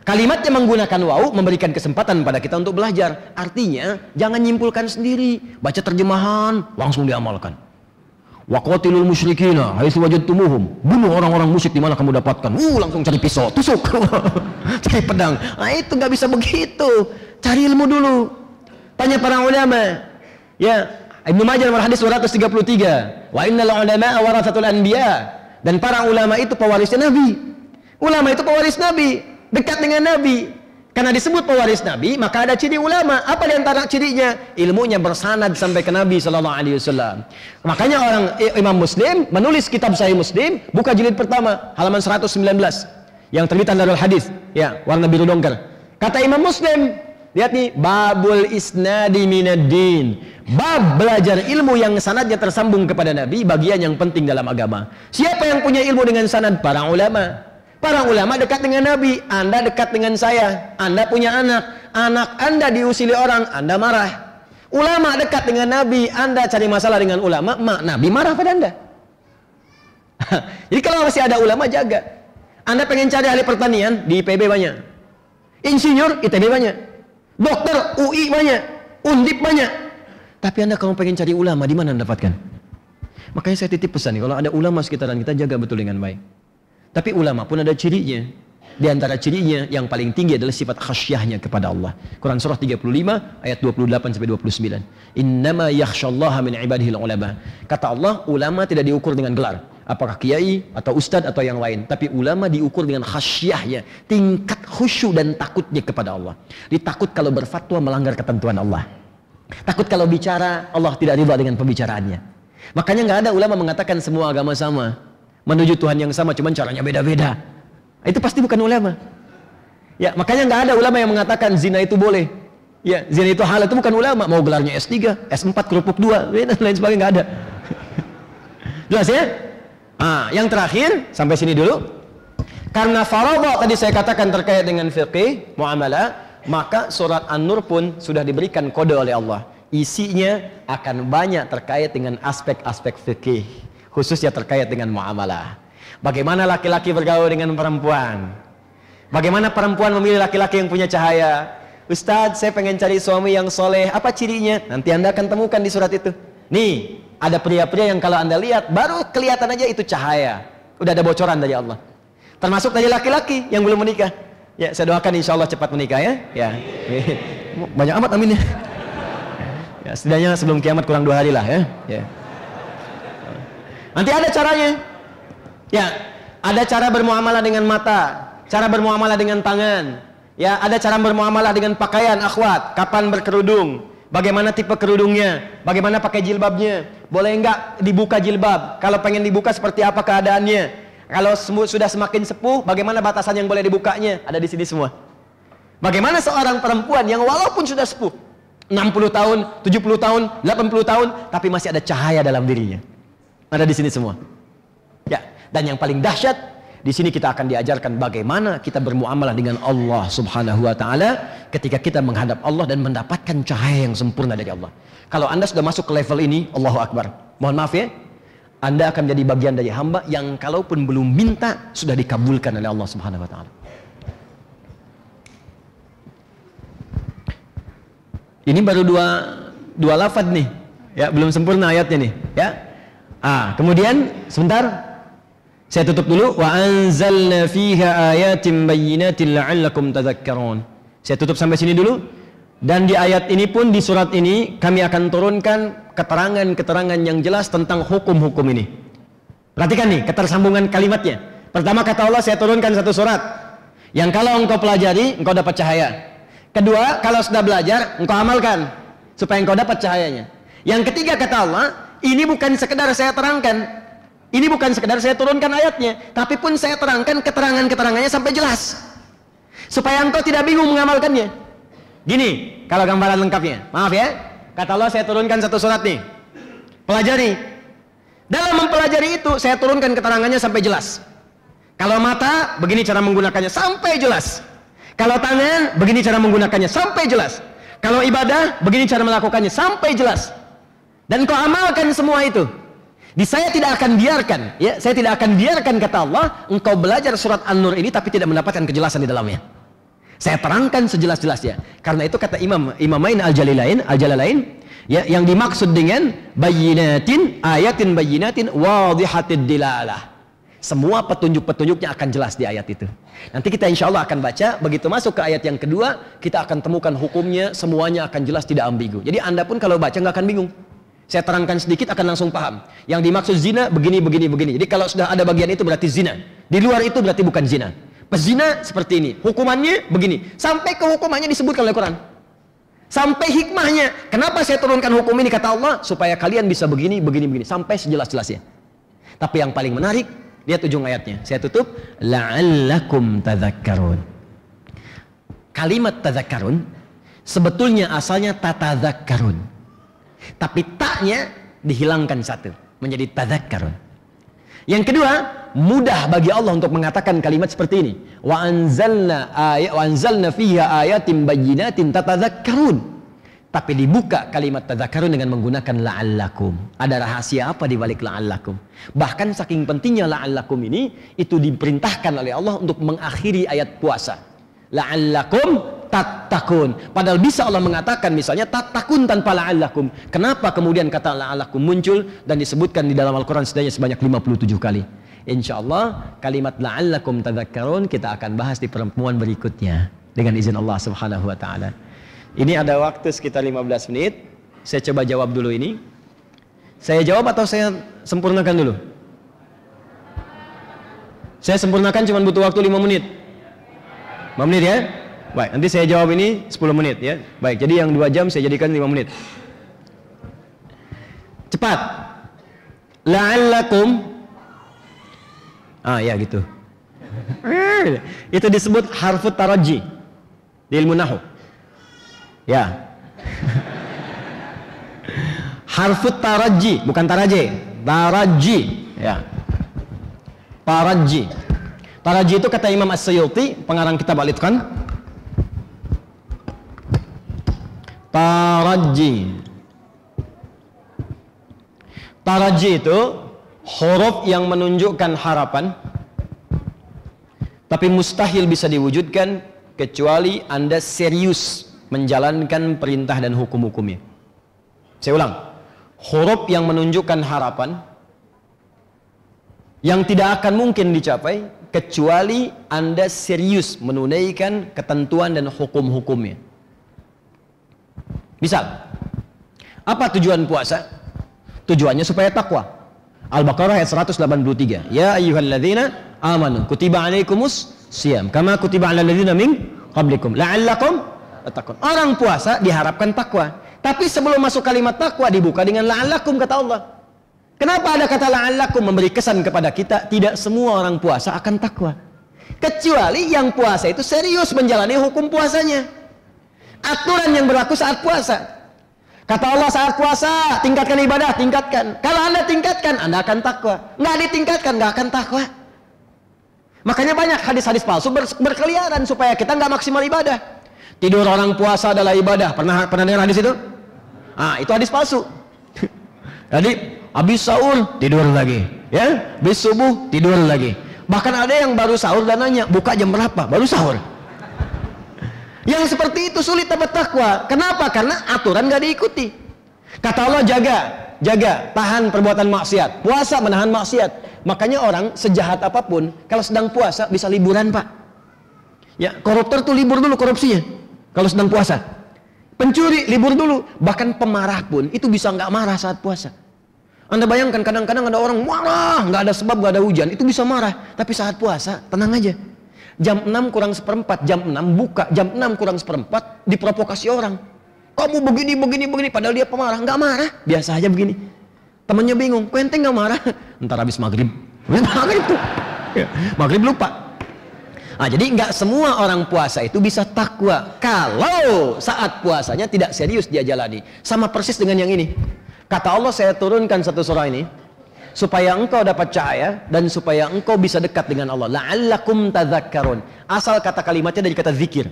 Kalimatnya menggunakan waw, memberikan kesempatan pada kita untuk belajar. Artinya, jangan nyimpulkan sendiri. Baca terjemahan, langsung diamalkan. Wa qatilul musyrikina haitsu wajadtumuhum. Bunuh orang-orang musyrik di mana kamu dapatkan. Langsung cari pisau, tusuk. Cari pedang. Nah, itu nggak bisa begitu. Cari ilmu dulu. Tanya para ulama. Ya, Ibnu Majah nomor hadis 233. Wa innal ulama warathatul anbiya. Dan para ulama itu pewarisnya Nabi. Ulama itu pewaris Nabi. Dekat dengan Nabi. Karena disebut pewaris Nabi, maka ada ciri ulama. Apa di antara cirinya? Ilmunya bersanad sampai ke Nabi SAW. Makanya orang Imam Muslim menulis kitab Sahih Muslim, buka jilid pertama, halaman 119, yang terbitan Darul Hadis, ya, warna biru dongker. Kata Imam Muslim, lihat nih, babul isnadi minaddin. Bab belajar ilmu yang sanadnya tersambung kepada Nabi, bagian yang penting dalam agama. Siapa yang punya ilmu dengan sanad? Para ulama. Para ulama dekat dengan Nabi. Anda dekat dengan saya. Anda punya anak. Anak Anda diusili orang, Anda marah. Ulama dekat dengan Nabi. Anda cari masalah dengan ulama, Nabi marah pada Anda. Jadi kalau masih ada ulama, jaga. Anda pengen cari ahli pertanian, di IPB banyak. Insinyur, ITB banyak. Dokter, UI banyak. Undip banyak. Tapi Anda kalau pengen cari ulama, di mana Anda dapatkan? Makanya saya titip pesan nih, kalau ada ulama sekitaran kita, jaga betul dengan baik. Tapi ulama pun ada cirinya. Di antara cirinya yang paling tinggi adalah sifat khasyahnya kepada Allah. Quran surah 35 ayat 28 sampai 29. Innama yakhsyallaha min ibadihil ulama. Kata Allah, ulama tidak diukur dengan gelar. Apakah kiai atau ustadz atau yang lain, tapi ulama diukur dengan khasyahnya, tingkat khusyuk dan takutnya kepada Allah. Ditakut kalau berfatwa melanggar ketentuan Allah. Takut kalau bicara Allah tidak ridha dengan pembicaraannya. Makanya nggak ada ulama mengatakan semua agama sama. Menuju Tuhan yang sama, cuman caranya beda-beda. Itu pasti bukan ulama. Ya, makanya nggak ada ulama yang mengatakan zina itu boleh. Ya, zina itu halal, itu bukan ulama. Mau gelarnya S3, S4, kerupuk 2, dan lain sebagainya, nggak ada. Jelas ya? Yang terakhir, sampai sini dulu. Karena faradha tadi saya katakan terkait dengan fiqih, muamalah, maka surat An-Nur pun sudah diberikan kode oleh Allah. Isinya akan banyak terkait dengan aspek-aspek fiqih. Khususnya terkait dengan muamalah. Bagaimana laki-laki bergaul dengan perempuan? Bagaimana perempuan memilih laki-laki yang punya cahaya? Ustadz, saya pengen cari suami yang soleh. Apa cirinya? Nanti Anda akan temukan di surat itu. Nih, ada pria-pria yang kalau Anda lihat, baru kelihatan aja itu cahaya. Udah ada bocoran dari Allah. Termasuk dari laki-laki yang belum menikah. Ya, saya doakan insya Allah cepat menikah ya. Ya. Banyak amat amin ya. Ya, setidaknya sebelum kiamat kurang 2 hari lah ya. Ya. Nanti ada caranya. Ya, ada cara bermuamalah dengan mata, cara bermuamalah dengan tangan. Ya, ada cara bermuamalah dengan pakaian, akhwat, kapan berkerudung, bagaimana tipe kerudungnya, bagaimana pakai jilbabnya, boleh enggak dibuka jilbab, kalau pengen dibuka seperti apa keadaannya, kalau sudah semakin sepuh, bagaimana batasan yang boleh dibukanya, ada di sini semua. Bagaimana seorang perempuan yang walaupun sudah sepuh, 60 tahun, 70 tahun, 80 tahun, tapi masih ada cahaya dalam dirinya. Ada di sini semua. Ya, dan yang paling dahsyat, di sini kita akan diajarkan bagaimana kita bermuamalah dengan Allah Subhanahu wa taala ketika kita menghadap Allah dan mendapatkan cahaya yang sempurna dari Allah. Kalau Anda sudah masuk ke level ini, Allahu Akbar. Mohon maaf ya, Anda akan jadi bagian dari hamba yang kalaupun belum minta sudah dikabulkan oleh Allah Subhanahu wa taala. Ini baru dua lafaz nih. Ya, belum sempurna ayatnya nih, ya. Kemudian sebentar, saya tutup dulu. Wa anzalna fiha ayatin bayyinatin la'allakum tadhakkarun. Saya tutup sampai sini dulu. Dan di ayat ini pun, di surat ini kami akan turunkan keterangan-keterangan yang jelas tentang hukum-hukum ini. Perhatikan nih ketersambungan kalimatnya. Pertama kata Allah, saya turunkan satu surat yang kalau engkau pelajari, engkau dapat cahaya. Kedua, kalau sudah belajar, engkau amalkan supaya engkau dapat cahayanya. Yang ketiga kata Allah, ini bukan sekedar saya terangkan, ini bukan sekedar saya turunkan ayatnya, tapi pun saya terangkan keterangan-keterangannya sampai jelas, supaya engkau tidak bingung mengamalkannya. Gini, kalau gambaran lengkapnya, maaf ya, kata Allah saya turunkan satu surat nih, pelajari. Dalam mempelajari itu, saya turunkan keterangannya sampai jelas. Kalau mata, begini cara menggunakannya sampai jelas. Kalau tangan, begini cara menggunakannya sampai jelas. Kalau ibadah, begini cara melakukannya sampai jelas. Dan kau amalkan semua itu. Saya tidak akan biarkan, ya, saya tidak akan biarkan kata Allah, engkau belajar surat An-Nur ini tapi tidak mendapatkan kejelasan di dalamnya. Saya terangkan sejelas-jelasnya. Karena itu kata Imamain Al-Jalalain, ya, yang dimaksud dengan bayyinatin, ayatin bayyinatin, wadihatid dilalah. Semua petunjuk-petunjuknya akan jelas di ayat itu. Nanti kita insya Allah akan baca, begitu masuk ke ayat yang kedua, kita akan temukan hukumnya, semuanya akan jelas, tidak ambigu. Jadi Anda pun kalau baca nggak akan bingung. Saya terangkan sedikit akan langsung paham. Yang dimaksud zina begini, begini, begini. Jadi kalau sudah ada bagian itu berarti zina. Di luar itu berarti bukan zina. Pezina seperti ini, hukumannya begini. Sampai ke hukumannya disebutkan oleh Quran. Sampai hikmahnya. Kenapa saya turunkan hukum ini kata Allah? Supaya kalian bisa begini, begini, begini. Sampai sejelas-jelasnya. Tapi yang paling menarik, lihat ujung ayatnya. Saya tutup. La'allakum tadhakkarun. Kalimat tadhakkarun sebetulnya asalnya tatadhakkarun. Tapi taknya dihilangkan satu. Menjadi tadhakkarun. Yang kedua, mudah bagi Allah untuk mengatakan kalimat seperti ini. Wa anzalna fiha ayatin bayyinatin tatadhakkarun. Tapi dibuka kalimat tadhakkarun dengan menggunakan la'allakum. Ada rahasia apa di balik la'allakum? Bahkan saking pentingnya la'allakum ini, itu diperintahkan oleh Allah untuk mengakhiri ayat puasa. La'allakum tattaqun. Padahal bisa Allah mengatakan misalnya tattaqun tanpa la'allakum. Kenapa kemudian kata la'allakum muncul dan disebutkan di dalam Al-Quran sebanyak 57 kali? Insya Allah kalimat la'allakum tadhakkarun kita akan bahas di pertemuan berikutnya dengan izin Allah Subhanahu wa taala. Ini ada waktu sekitar 15 menit. Saya coba jawab dulu ini. Saya jawab atau saya sempurnakan dulu? Saya sempurnakan cuma butuh waktu 5 menit. 5 menit ya? Baik, nanti saya jawab ini 10 menit ya. Baik, jadi yang 2 jam saya jadikan 5 menit. Cepat. La'allakum. Ya gitu. Itu disebut harfut taraji di ilmu nahwu. Ya. Harfut taraji, bukan taraji. Taraji, ya. Taraji. Taraji itu kata Imam As-Suyuti, pengarang kitab Al-Itqan. Taraji. Taraji itu huruf yang menunjukkan harapan, tapi mustahil bisa diwujudkan kecuali Anda serius menjalankan perintah dan hukum-hukumnya. Saya ulang, huruf yang menunjukkan harapan yang tidak akan mungkin dicapai kecuali Anda serius menunaikan ketentuan dan hukum-hukumnya. Misal, apa tujuan puasa? Tujuannya supaya takwa. Al-Baqarah ayat 183. Ya ayyuhalladzina amanu kutiba alaikumus siyam kama kutiba alal ladzina min qablikum la'allakum tattaqun. Orang puasa diharapkan takwa. Tapi sebelum masuk kalimat takwa dibuka dengan la'allakum kata Allah. Kenapa ada kata la'allakum? Memberi kesan kepada kita tidak semua orang puasa akan takwa. Kecuali yang puasa itu serius menjalani hukum puasanya. Aturan yang berlaku saat puasa. Kata Allah saat puasa, tingkatkan ibadah, tingkatkan. Kalau Anda tingkatkan, Anda akan takwa. Nggak ditingkatkan, nggak akan takwa. Makanya banyak hadis-hadis palsu berkeliaran supaya kita nggak maksimal ibadah. Tidur orang puasa adalah ibadah. Pernah dengar hadis itu? Itu hadis palsu. Jadi habis sahur tidur lagi, ya. Habis subuh tidur lagi. Bahkan ada yang baru sahur dan nanya, buka jam berapa? Baru sahur. Yang seperti itu sulit dapat takwa. Kenapa? Karena aturan gak diikuti. Kata Allah jaga, tahan perbuatan maksiat. Puasa menahan maksiat. Makanya orang sejahat apapun, kalau sedang puasa bisa liburan pak. Ya, koruptor tuh libur dulu korupsinya. Kalau sedang puasa. Pencuri libur dulu. Bahkan pemarah pun itu bisa nggak marah saat puasa. Anda bayangkan kadang-kadang ada orang marah, nggak ada sebab, nggak ada hujan, itu bisa marah. Tapi saat puasa tenang aja. Jam 6 kurang seperempat, jam 6 buka, jam 6 kurang seperempat diprovokasi orang. Kamu begini, padahal dia pemarah, nggak marah, biasa aja begini. Temannya bingung, kok ente nggak marah? Ntar habis maghrib, maghrib tuh, maghrib lupa. Jadi nggak semua orang puasa itu bisa takwa kalau saat puasanya tidak serius dia jalani. Sama persis dengan yang ini. Kata Allah, saya turunkan satu surah ini supaya engkau dapat cahaya dan supaya engkau bisa dekat dengan Allah. La'allakum tadhakkarun. Asal kata kalimatnya dari kata zikir.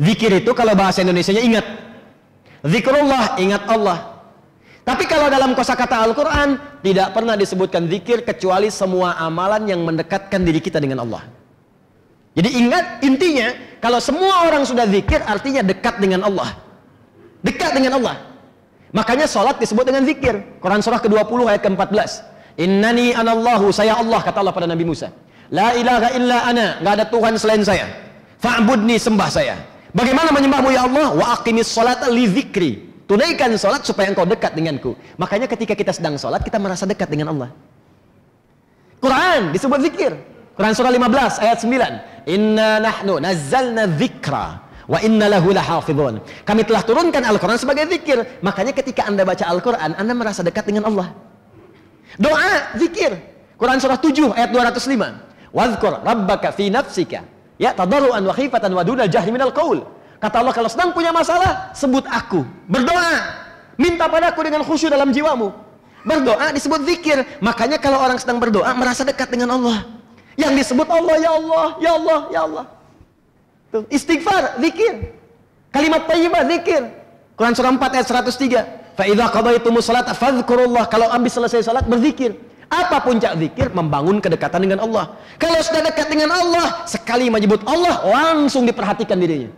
Zikir itu kalau bahasa Indonesianya ingat. Zikrullah, ingat Allah. Tapi kalau dalam kosakata Al-Quran tidak pernah disebutkan zikir kecuali semua amalan yang mendekatkan diri kita dengan Allah. Jadi ingat, intinya kalau semua orang sudah zikir artinya dekat dengan Allah. Dekat dengan Allah. Makanya sholat disebut dengan zikir. Quran surah ke-20 ayat ke-14. Innani anallahu, saya Allah, kata Allah pada Nabi Musa. La ilaha illa ana, nggak ada Tuhan selain saya. Fa'budni, sembah saya. Bagaimana menyembahmu ya Allah? Wa aqimis sholata li zikri. Tunaikan sholat supaya engkau dekat denganku. Makanya ketika kita sedang sholat, kita merasa dekat dengan Allah. Quran disebut zikir. Quran surah 15 ayat 9. Inna nahnu nazzalna dzikra wa inna lahu lahafidhun. Kami telah turunkan Al-Quran sebagai zikir. Makanya ketika Anda baca Al-Quran, Anda merasa dekat dengan Allah. Doa, zikir. Quran surah 7 ayat 205. Wadhkur rabbaka fi nafsika ya tadarruan wa khifatan wa dunal jahri minal qaul. Kata Allah, kalau sedang punya masalah, sebut aku. Berdoa, minta padaku dengan khusyuk dalam jiwamu. Berdoa disebut zikir. Makanya kalau orang sedang berdoa merasa dekat dengan Allah. Yang disebut Allah, ya Allah, ya Allah, ya Allah. Tuh, istighfar, zikir. Kalimat thayyibah, zikir. Quran surah 4 ayat 103. Fa idza qadaytumus salata fadhkurullah. Kalau habis selesai salat berzikir. Apa puncak zikir? Membangun kedekatan dengan Allah. Kalau sudah dekat dengan Allah, sekali menyebut Allah, langsung diperhatikan dirinya.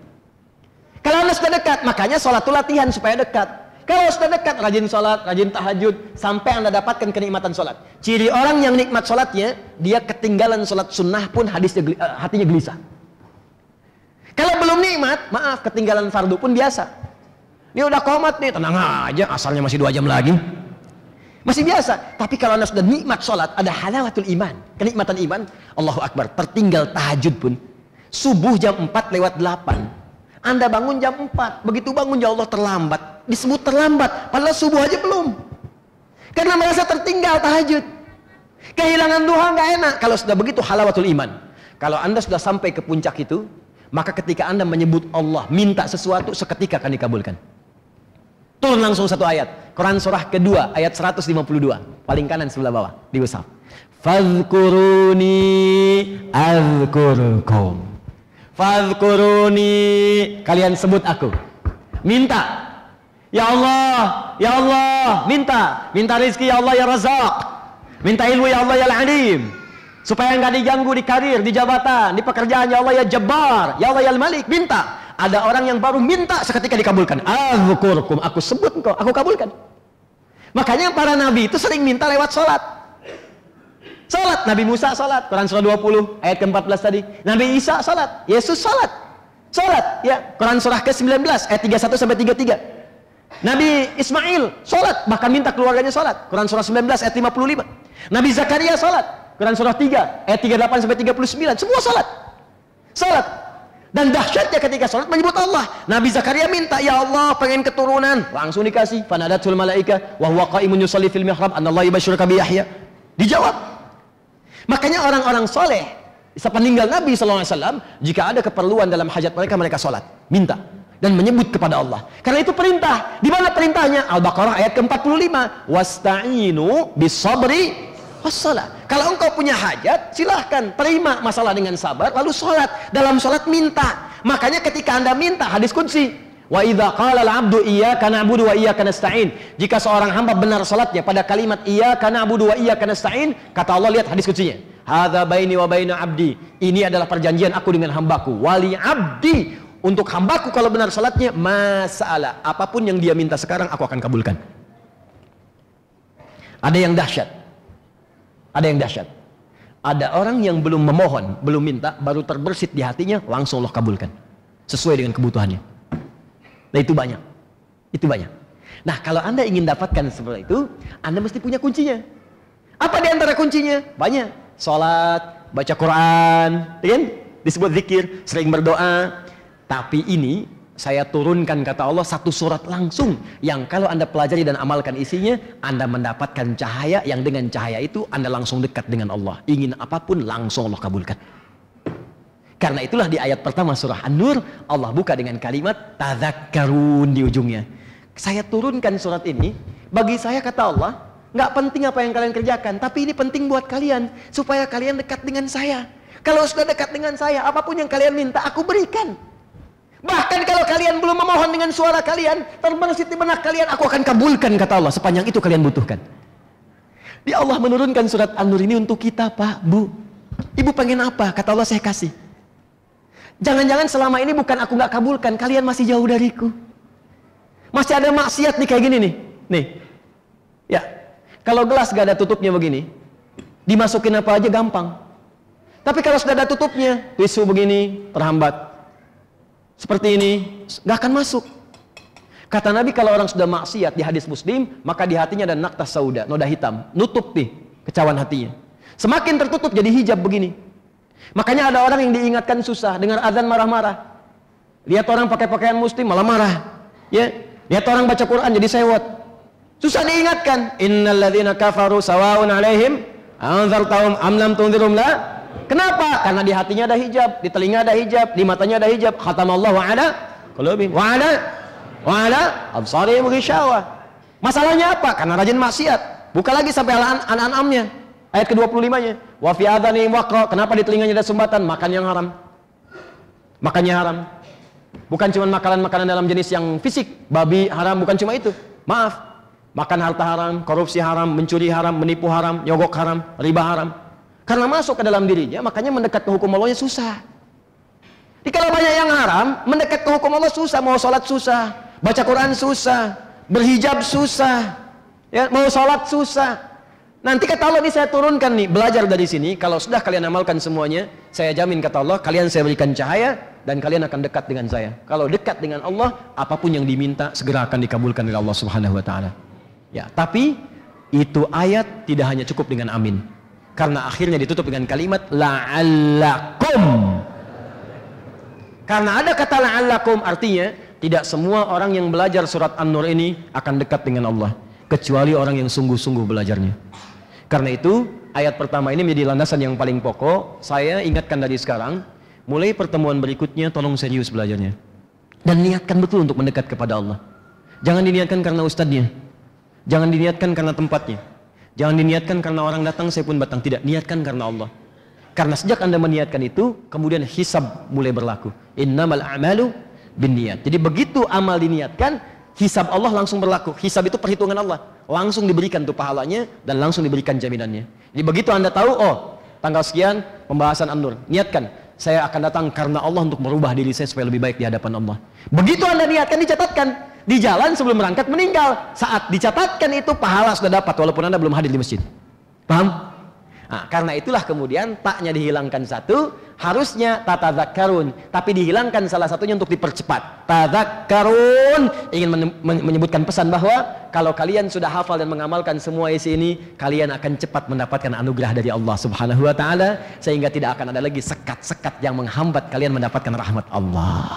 Kalau Anda sudah dekat, makanya sholat itu latihan supaya dekat. Kalau sudah dekat, rajin sholat, rajin tahajud, sampai Anda dapatkan kenikmatan sholat. Ciri orang yang nikmat sholatnya, dia ketinggalan sholat sunnah pun hatinya gelisah. Kalau belum nikmat, maaf, ketinggalan fardu pun biasa. Ini udah qomat nih, tenang aja, asalnya masih 2 jam lagi. Masih biasa. Tapi kalau Anda sudah nikmat sholat, ada halawatul iman, kenikmatan iman, Allahu Akbar, tertinggal tahajud pun. Subuh jam 4:08. Anda bangun jam 4, begitu bangun ya Allah terlambat, disebut terlambat, padahal subuh aja belum. Karena merasa tertinggal tahajud. Kehilangan duha nggak enak. Kalau sudah begitu halawatul iman. Kalau Anda sudah sampai ke puncak itu, maka ketika Anda menyebut Allah, minta sesuatu, seketika akan dikabulkan. Turun langsung satu ayat. Quran surah kedua ayat 152, paling kanan sebelah bawah di mushaf. Fadhkuruni azkurkum. Fadhkuruni, kalian sebut aku. Minta. Ya Allah, ya Allah, minta. Minta rezeki ya Allah ya Razak. Minta ilmu ya Allah ya Al-Alim. Supaya enggak diganggu di karir, di jabatan, di pekerjaan ya Allah ya Jabbar, ya Allah ya Al-Malik. Minta. Ada orang yang baru minta seketika dikabulkan. Azkurkum, aku sebut engkau, aku kabulkan. Makanya para nabi itu sering minta lewat sholat. Salat, Nabi Musa salat, Quran surah 20 ayat ke-14 tadi. Nabi Isa salat, Yesus salat. Salat, ya, Quran surah ke-19 ayat 31 sampai 33. Nabi Ismail salat, bahkan minta keluarganya salat. Quran surah 19 ayat 55. Nabi Zakaria salat, Quran surah 3 ayat 38 sampai 39. Semua salat. Salat. Dan dahsyatnya ketika salat menyebut Allah. Nabi Zakaria minta, ya Allah, pengen keturunan, langsung dikasih. Fanadatul malaika wa huwa qaimun yusalli fil mihrab anallahi basyiraka bi Yahya. Dijawab. Makanya orang-orang soleh sepeninggal Nabi SAW, jika ada keperluan dalam hajat mereka, mereka sholat, minta dan menyebut kepada Allah. Karena itu perintah. Di mana perintahnya? Al-Baqarah ayat ke-45. Wasta'inu bis-sabri was-shalah. Kalau engkau punya hajat, silahkan terima masalah dengan sabar, lalu sholat. Dalam sholat minta. Makanya ketika Anda minta, hadis qudsi, wa idza qala al-'abdu iyyaka na'budu wa iyyaka nasta'in. Jika seorang hamba benar salatnya pada kalimat iyyaka na'budu wa iyyaka nasta'in, kata Allah, lihat hadis kutsinya. Hadza baini wa baina 'abdi. Ini adalah perjanjian aku dengan hambaku. Wali 'abdi, untuk hambaku kalau benar salatnya, masalah apapun yang dia minta sekarang aku akan kabulkan. Ada yang dahsyat. Ada yang dahsyat. Ada orang yang belum memohon, belum minta, baru terbersit di hatinya, langsung Allah kabulkan. Sesuai dengan kebutuhannya. Nah, itu banyak. Itu banyak. Nah, kalau Anda ingin dapatkan seperti itu, Anda mesti punya kuncinya. Apa di antara kuncinya? Banyak. Salat, baca Quran, kan? Disebut zikir, sering berdoa. Tapi ini saya turunkan, kata Allah, satu surat langsung yang kalau Anda pelajari dan amalkan isinya, Anda mendapatkan cahaya yang dengan cahaya itu Anda langsung dekat dengan Allah. Ingin apapun langsung Allah kabulkan. Karena itulah di ayat pertama surah An-Nur, Allah buka dengan kalimat tadzakkarun di ujungnya. Saya turunkan surat ini, bagi saya, kata Allah, nggak penting apa yang kalian kerjakan, tapi ini penting buat kalian, supaya kalian dekat dengan saya. Kalau sudah dekat dengan saya, apapun yang kalian minta, aku berikan. Bahkan kalau kalian belum memohon dengan suara kalian, terbesit di benak kalian, aku akan kabulkan, kata Allah, sepanjang itu kalian butuhkan. Di Allah menurunkan surat An-Nur ini untuk kita, Pak, Bu. Ibu pengen apa? Kata Allah, saya kasih. Jangan-jangan selama ini bukan aku nggak kabulkan, kalian masih jauh dariku. Masih ada maksiat nih kayak gini nih. Nih. Ya. Kalau gelas gak ada tutupnya begini, dimasukin apa aja gampang. Tapi kalau sudah ada tutupnya, tisu begini terhambat. Seperti ini, gak akan masuk. Kata Nabi, kalau orang sudah maksiat di hadis Muslim, maka di hatinya ada naktas sauda, noda hitam, nutup nih kecawan hatinya. Semakin tertutup jadi hijab begini. Makanya ada orang yang diingatkan susah, dengar azan marah-marah. Lihat orang pakai pakaian Muslim malah marah. Ya, lihat orang baca Quran jadi sewot. Susah diingatkan. Innal ladzina kafaru sawaun 'alaihim anzartahum am lam tunzirum la. Kenapa? Karena di hatinya ada hijab, di telinga ada hijab, di matanya ada hijab. Khatamallahu ala qulubihim wa ala absarihim ghishawah. Masalahnya apa? Karena rajin maksiat. Buka lagi sampai An-An'amnya, ayat ke-25-nya. Wa fi adhanihim waqra. Kenapa di telinganya ada sumbatan? Makan yang haram. Makannya haram. Bukan cuma makanan-makanan dalam jenis yang fisik, babi haram, bukan cuma itu. Maaf. Makan harta haram, korupsi haram, mencuri haram, menipu haram, nyogok haram, riba haram. Karena masuk ke dalam dirinya, makanya mendekat ke hukum Allahnya susah. Jadi kalau banyak yang haram, mendekat ke hukum Allah susah. Mau sholat susah, baca Quran susah, berhijab susah, ya, mau sholat susah. Nanti kata Allah, ini saya turunkan nih, belajar dari sini. Kalau sudah kalian amalkan semuanya, saya jamin kata Allah, kalian saya berikan cahaya dan kalian akan dekat dengan saya. Kalau dekat dengan Allah, apapun yang diminta segera akan dikabulkan oleh Allah Subhanahu Wa Taala. Ya, tapi itu ayat tidak hanya cukup dengan amin. Karena akhirnya ditutup dengan kalimat la'allakum. Karena ada kata la'allakum, artinya tidak semua orang yang belajar surat An-Nur ini akan dekat dengan Allah, kecuali orang yang sungguh-sungguh belajarnya. Karena itu ayat pertama ini menjadi landasan yang paling pokok. Saya ingatkan dari sekarang, mulai pertemuan berikutnya tolong serius belajarnya dan niatkan betul untuk mendekat kepada Allah. Jangan diniatkan karena ustadznya, jangan diniatkan karena tempatnya, jangan diniatkan karena orang datang saya pun datang. Tidak, niatkan karena Allah. Karena sejak Anda meniatkan itu, kemudian hisab mulai berlaku. Innamal a'malu binniyat. Jadi begitu amal diniatkan, hisab Allah langsung berlaku. Hisab itu perhitungan Allah, langsung diberikan tuh pahalanya dan langsung diberikan jaminannya. Jadi begitu Anda tahu, oh tanggal sekian pembahasan An-Nur, niatkan saya akan datang karena Allah untuk merubah diri saya supaya lebih baik di hadapan Allah. Begitu Anda niatkan, dicatatkan di jalan sebelum berangkat meninggal. Saat dicatatkan itu pahala sudah dapat walaupun Anda belum hadir di masjid. Paham? Nah, karena itulah kemudian taknya dihilangkan satu, harusnya tatadzakkarun, tapi dihilangkan salah satunya untuk dipercepat. Tadzakkarun ingin menyebutkan pesan bahwa kalau kalian sudah hafal dan mengamalkan semua isi ini, kalian akan cepat mendapatkan anugerah dari Allah Subhanahu Wa Taala, sehingga tidak akan ada lagi sekat-sekat yang menghambat kalian mendapatkan rahmat Allah.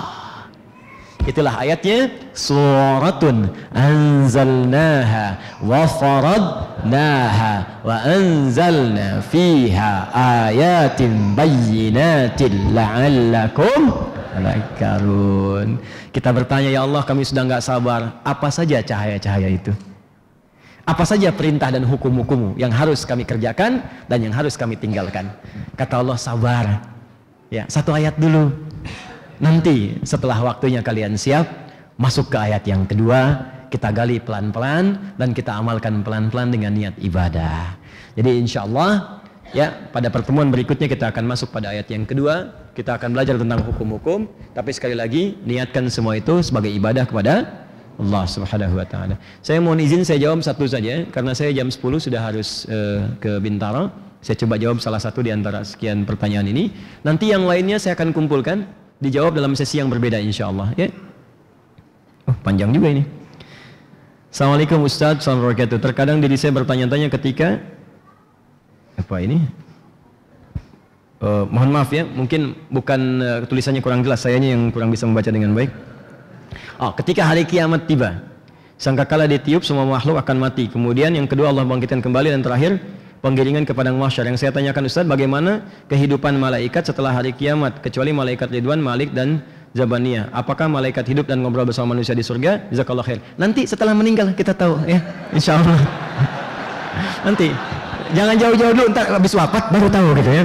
Itulah ayatnya, suratun anzalnaha wa faradnaha wa anzalna fiha ayatin bayyinatin la'allakum tadhakkarun. Kita bertanya, ya Allah, kami sudah nggak sabar. Apa saja cahaya-cahaya itu? Apa saja perintah dan hukum-hukum yang harus kami kerjakan dan yang harus kami tinggalkan? Kata Allah, sabar. Ya, satu ayat dulu. Nanti setelah waktunya kalian siap, masuk ke ayat yang kedua, kita gali pelan-pelan dan kita amalkan pelan-pelan dengan niat ibadah. Jadi insya Allah ya, pada pertemuan berikutnya kita akan masuk pada ayat yang kedua. Kita akan belajar tentang hukum-hukum, tapi sekali lagi niatkan semua itu sebagai ibadah kepada Allah Subhanahu Wa Taala. Saya mohon izin saya jawab satu saja, karena saya jam 10 sudah harus ke Bintaro. Saya coba jawab salah satu di antara sekian pertanyaan ini. Nanti yang lainnya saya akan kumpulkan, dijawab dalam sesi yang berbeda insya Allah ya. Oh, panjang juga ini. Assalamualaikum Ustaz, assalamualaikum warahmatullahi wabarakatuh. Terkadang diri saya bertanya-tanya ketika apa ini? Mohon maaf ya, mungkin bukan tulisannya kurang jelas, sayanya yang kurang bisa membaca dengan baik. Ketika hari kiamat tiba, sangkakala ditiup semua makhluk akan mati. Kemudian yang kedua Allah bangkitkan kembali, dan terakhir penggiringan ke padang mahsyar. Yang saya tanyakan Ustaz, bagaimana kehidupan malaikat setelah hari kiamat, kecuali malaikat Ridwan, Malik dan Zabaniyah? Apakah malaikat hidup dan ngobrol bersama manusia di surga? Jazakallah khair. Nanti setelah meninggal kita tahu ya, insya Allah. Nanti jangan jauh-jauh dulu, entar habis wafat baru tahu gitu ya.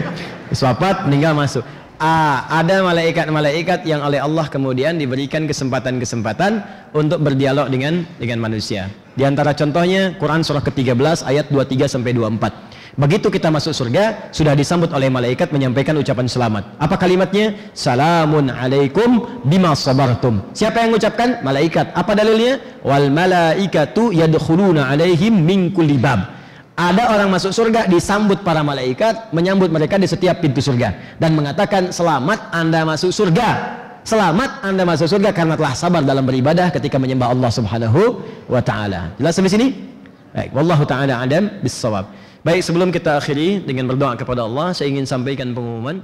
Habis wafat meninggal masuk. ada malaikat-malaikat yang oleh Allah kemudian diberikan kesempatan-kesempatan untuk berdialog dengan manusia. Di antara contohnya Quran surah ke-13 ayat 23 sampai 24. Begitu kita masuk surga, sudah disambut oleh malaikat menyampaikan ucapan selamat. Apa kalimatnya? Salamun alaikum bima sabartum. Siapa yang mengucapkan? Malaikat. Apa dalilnya? Wal malaikatu yadkhuluna alaihim min kulli bab. Ada orang masuk surga, disambut para malaikat, menyambut mereka di setiap pintu surga dan mengatakan, selamat Anda masuk surga, selamat Anda masuk surga karena telah sabar dalam beribadah ketika menyembah Allah Subhanahu wa taala. Jelas sampai sini? Baik, wallahu taala adam bis-shawab. Baik, sebelum kita akhiri dengan berdoa kepada Allah, saya ingin sampaikan pengumuman.